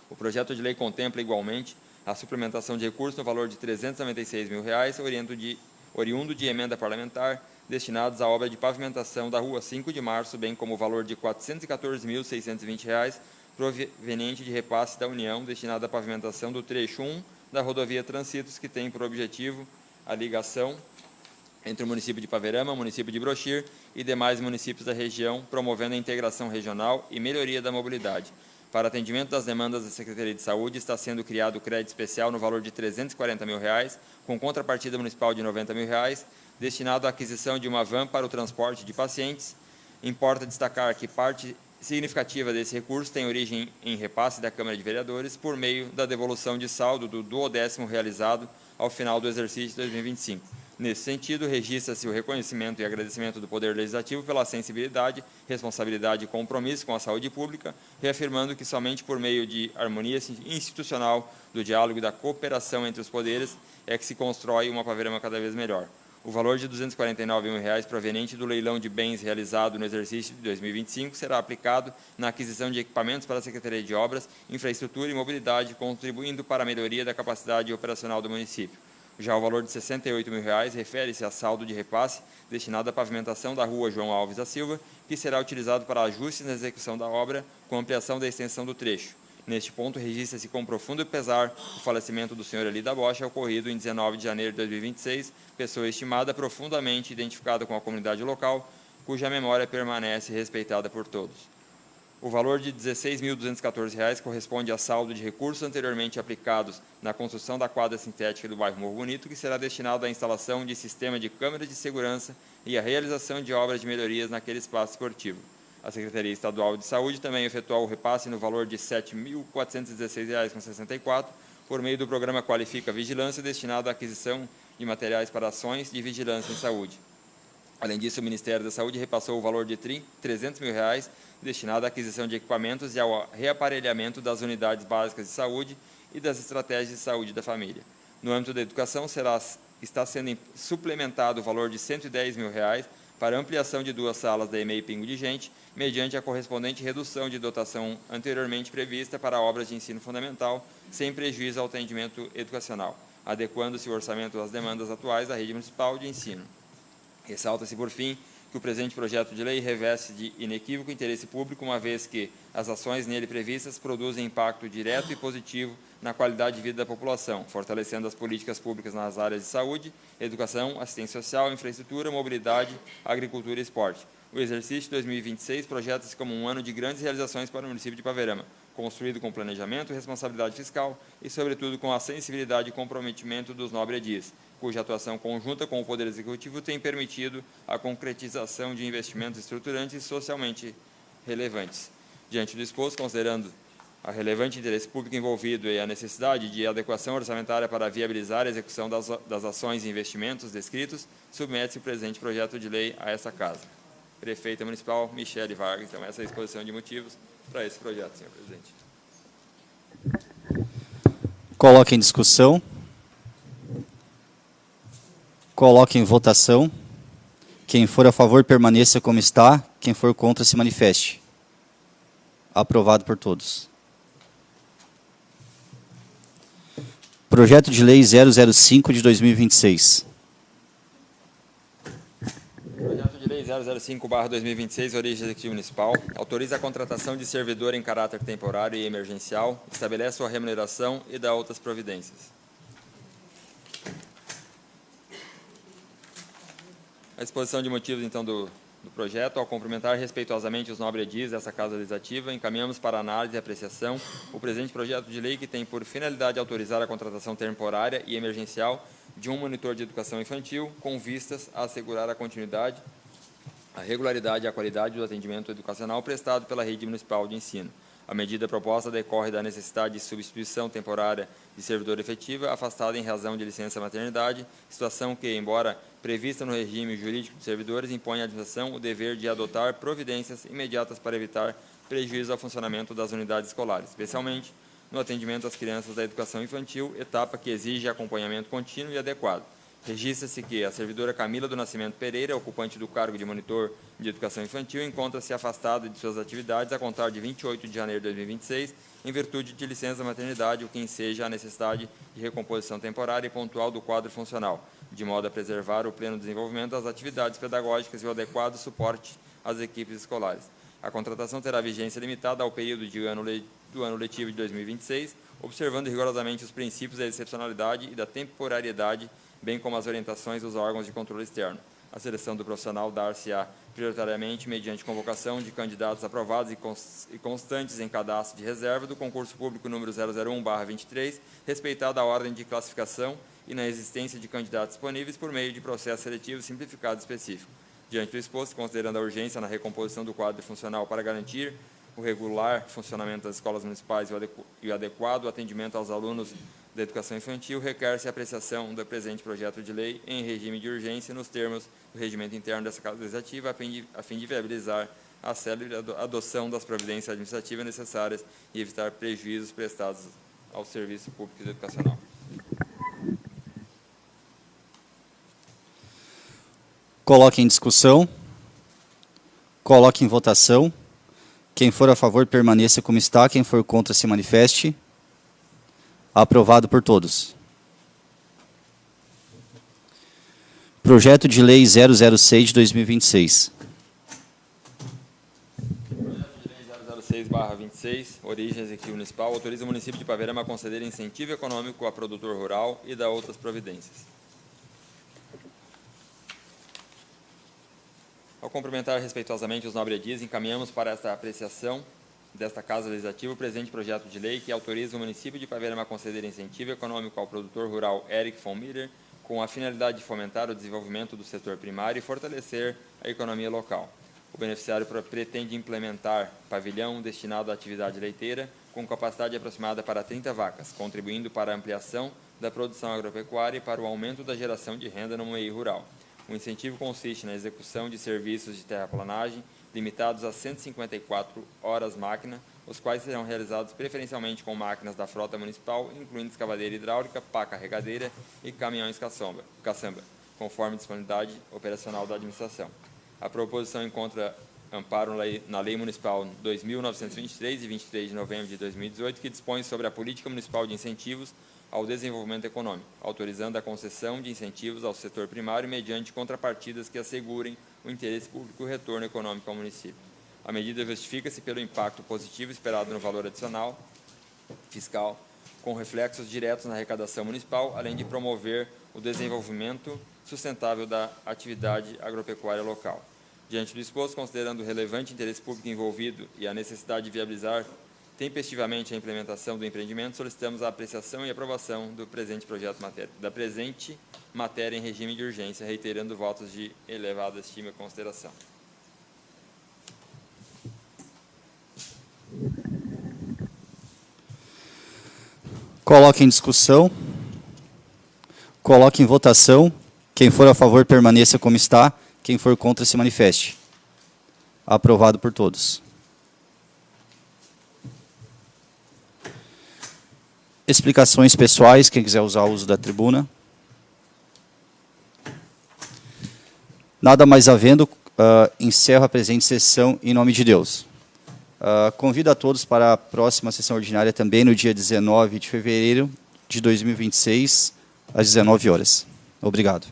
O projeto de lei contempla, igualmente, a suplementação de recursos no valor de R$ 396.000, oriundo de emenda parlamentar, destinados à obra de pavimentação da Rua 5 de Março, bem como o valor de R$ 414.620, proveniente de repasse da União, destinado à pavimentação do trecho 1 da rodovia Transitos, que tem por objetivo a ligação entre o município de Ipaverama, o município de Brochir e demais municípios da região, promovendo a integração regional e melhoria da mobilidade. Para atendimento das demandas da Secretaria de Saúde, está sendo criado o crédito especial no valor de R$ 340.000, com contrapartida municipal de R$ 90.000, destinado à aquisição de uma van para o transporte de pacientes. Importa destacar que parte significativa desse recurso tem origem em repasse da Câmara de Vereadores por meio da devolução de saldo do 12º realizado ao final do exercício de 2025. Nesse sentido, registra-se o reconhecimento e agradecimento do Poder Legislativo pela sensibilidade, responsabilidade e compromisso com a saúde pública, reafirmando que somente por meio de harmonia institucional, do diálogo e da cooperação entre os poderes é que se constrói uma Paverama cada vez melhor. O valor de R$ 249 mil proveniente do leilão de bens realizado no exercício de 2025 será aplicado na aquisição de equipamentos para a Secretaria de Obras, Infraestrutura e Mobilidade, contribuindo para a melhoria da capacidade operacional do município. Já o valor de R$ 68 mil refere-se a saldo de repasse destinado à pavimentação da rua João Alves da Silva, que será utilizado para ajustes na execução da obra com ampliação da extensão do trecho. Neste ponto, registra-se com profundo pesar o falecimento do senhor Eli da Bocha, ocorrido em 19 de janeiro de 2026, pessoa estimada profundamente identificada com a comunidade local, cuja memória permanece respeitada por todos. O valor de R$ 16.214 corresponde a saldo de recursos anteriormente aplicados na construção da quadra sintética do bairro Morro Bonito, que será destinado à instalação de sistema de câmeras de segurança e à realização de obras de melhorias naquele espaço esportivo. A Secretaria Estadual de Saúde também efetuou o repasse no valor de R$ 7.416,64 por meio do programa Qualifica Vigilância, destinado à aquisição de materiais para ações de vigilância em saúde. Além disso, o Ministério da Saúde repassou o valor de R$ 300 mil destinado à aquisição de equipamentos e ao reaparelhamento das unidades básicas de saúde e das estratégias de saúde da família. No âmbito da educação, está sendo suplementado o valor de R$ 110 mil para ampliação de 2 salas da EMEI Pingo de Gente, mediante a correspondente redução de dotação anteriormente prevista para obras de ensino fundamental, sem prejuízo ao atendimento educacional, adequando-se o orçamento às demandas atuais da rede municipal de ensino. Ressalta-se, por fim, que o presente projeto de lei reveste de inequívoco interesse público, uma vez que as ações nele previstas produzem impacto direto e positivo na qualidade de vida da população, fortalecendo as políticas públicas nas áreas de saúde, educação, assistência social, infraestrutura, mobilidade, agricultura e esporte. O exercício de 2026 projeta-se como um ano de grandes realizações para o município de Paverama, construído com planejamento, responsabilidade fiscal e, sobretudo, com a sensibilidade e comprometimento dos nobres-edis, cuja atuação conjunta com o Poder Executivo tem permitido a concretização de investimentos estruturantes e socialmente relevantes. Diante do exposto, considerando o relevante interesse público envolvido e a necessidade de adequação orçamentária para viabilizar a execução das ações e investimentos descritos, submete-se o presente projeto de lei a essa Casa. Prefeita Municipal, Michele Vargas. Então, essa é a exposição de motivos para esse projeto, senhor presidente. Coloque em discussão. Coloque em votação. Quem for a favor, permaneça como está. Quem for contra, se manifeste. Aprovado por todos. Projeto de Lei 005 de 2026. Projeto de Lei 005/2026, origem executiva municipal, autoriza a contratação de servidor em caráter temporário e emergencial, estabelece sua remuneração e dá outras providências. A exposição de motivos, então, do projeto, ao cumprimentar respeitosamente os nobres-edis dessa Casa Legislativa, encaminhamos para análise e apreciação o presente projeto de lei que tem por finalidade autorizar a contratação temporária e emergencial de um monitor de educação infantil, com vistas a assegurar a continuidade, a regularidade e a qualidade do atendimento educacional prestado pela rede municipal de ensino. A medida proposta decorre da necessidade de substituição temporária de servidor efetiva afastada em razão de licença maternidade, situação que, embora prevista no regime jurídico dos servidores, impõe à administração o dever de adotar providências imediatas para evitar prejuízo ao funcionamento das unidades escolares, especialmente no atendimento às crianças da educação infantil, etapa que exige acompanhamento contínuo e adequado. Registra-se que a servidora Camila do Nascimento Pereira, ocupante do cargo de monitor de educação infantil, encontra-se afastada de suas atividades a contar de 28 de janeiro de 2026, em virtude de licença maternidade, o que enseja a necessidade de recomposição temporária e pontual do quadro funcional, de modo a preservar o pleno desenvolvimento das atividades pedagógicas e o adequado suporte às equipes escolares. A contratação terá vigência limitada ao período do ano letivo de 2026, observando rigorosamente os princípios da excepcionalidade e da temporariedade, bem como as orientações dos órgãos de controle externo. A seleção do profissional dar-se-á prioritariamente mediante convocação de candidatos aprovados e constantes em cadastro de reserva do concurso público número 001/23, respeitada a ordem de classificação e na existência de candidatos disponíveis por meio de processo seletivo simplificado específico. Diante do exposto, considerando a urgência na recomposição do quadro funcional para garantir o o regular funcionamento das escolas municipais e o adequado atendimento aos alunos da educação infantil, requer-se a apreciação do presente projeto de lei em regime de urgência nos termos do regimento interno dessa Casa Legislativa, a fim de viabilizar a célere adoção das providências administrativas necessárias e evitar prejuízos prestados ao serviço público educacional. Coloque em discussão. Coloque em votação. Quem for a favor, permaneça como está. Quem for contra, se manifeste. Aprovado por todos. Projeto de Lei 006 de 2026. Projeto de Lei 006/26, origem executiva municipal, autoriza o município de Ipaverama a conceder incentivo econômico a produtor rural e dá outras providências. Ao cumprimentar respeitosamente os nobres, encaminhamos para esta apreciação desta Casa Legislativa o presente projeto de lei que autoriza o município de Ipaverama a conceder incentivo econômico ao produtor rural Eric von Miller, com a finalidade de fomentar o desenvolvimento do setor primário e fortalecer a economia local. O beneficiário pretende implementar pavilhão destinado à atividade leiteira, com capacidade aproximada para 30 vacas, contribuindo para a ampliação da produção agropecuária e para o aumento da geração de renda no meio rural. O incentivo consiste na execução de serviços de terraplanagem, limitados a 154 horas máquina, os quais serão realizados preferencialmente com máquinas da frota municipal, incluindo escavadeira hidráulica, pá carregadeira e caminhões caçamba, conforme disponibilidade operacional da administração. A proposição encontra amparo na Lei Municipal 2.923, de 23 de novembro de 2018, que dispõe sobre a política municipal de incentivos ao desenvolvimento econômico, autorizando a concessão de incentivos ao setor primário mediante contrapartidas que assegurem o interesse público e o retorno econômico ao município. A medida justifica-se pelo impacto positivo esperado no valor adicional fiscal, com reflexos diretos na arrecadação municipal, além de promover o desenvolvimento sustentável da atividade agropecuária local. Diante do exposto, considerando o relevante interesse público envolvido e a necessidade de viabilizar tempestivamente a implementação do empreendimento, solicitamos a apreciação e aprovação do presente projeto da presente matéria em regime de urgência, reiterando votos de elevada estima e consideração. Coloque em discussão. Coloque em votação. Quem for a favor, permaneça como está. Quem for contra, se manifeste. Aprovado por todos. Explicações pessoais, quem quiser usar o uso da tribuna. Nada mais havendo, encerro a presente sessão em nome de Deus. Convido a todos para a próxima sessão ordinária também no dia 19 de fevereiro de 2026, às 19 horas. Obrigado.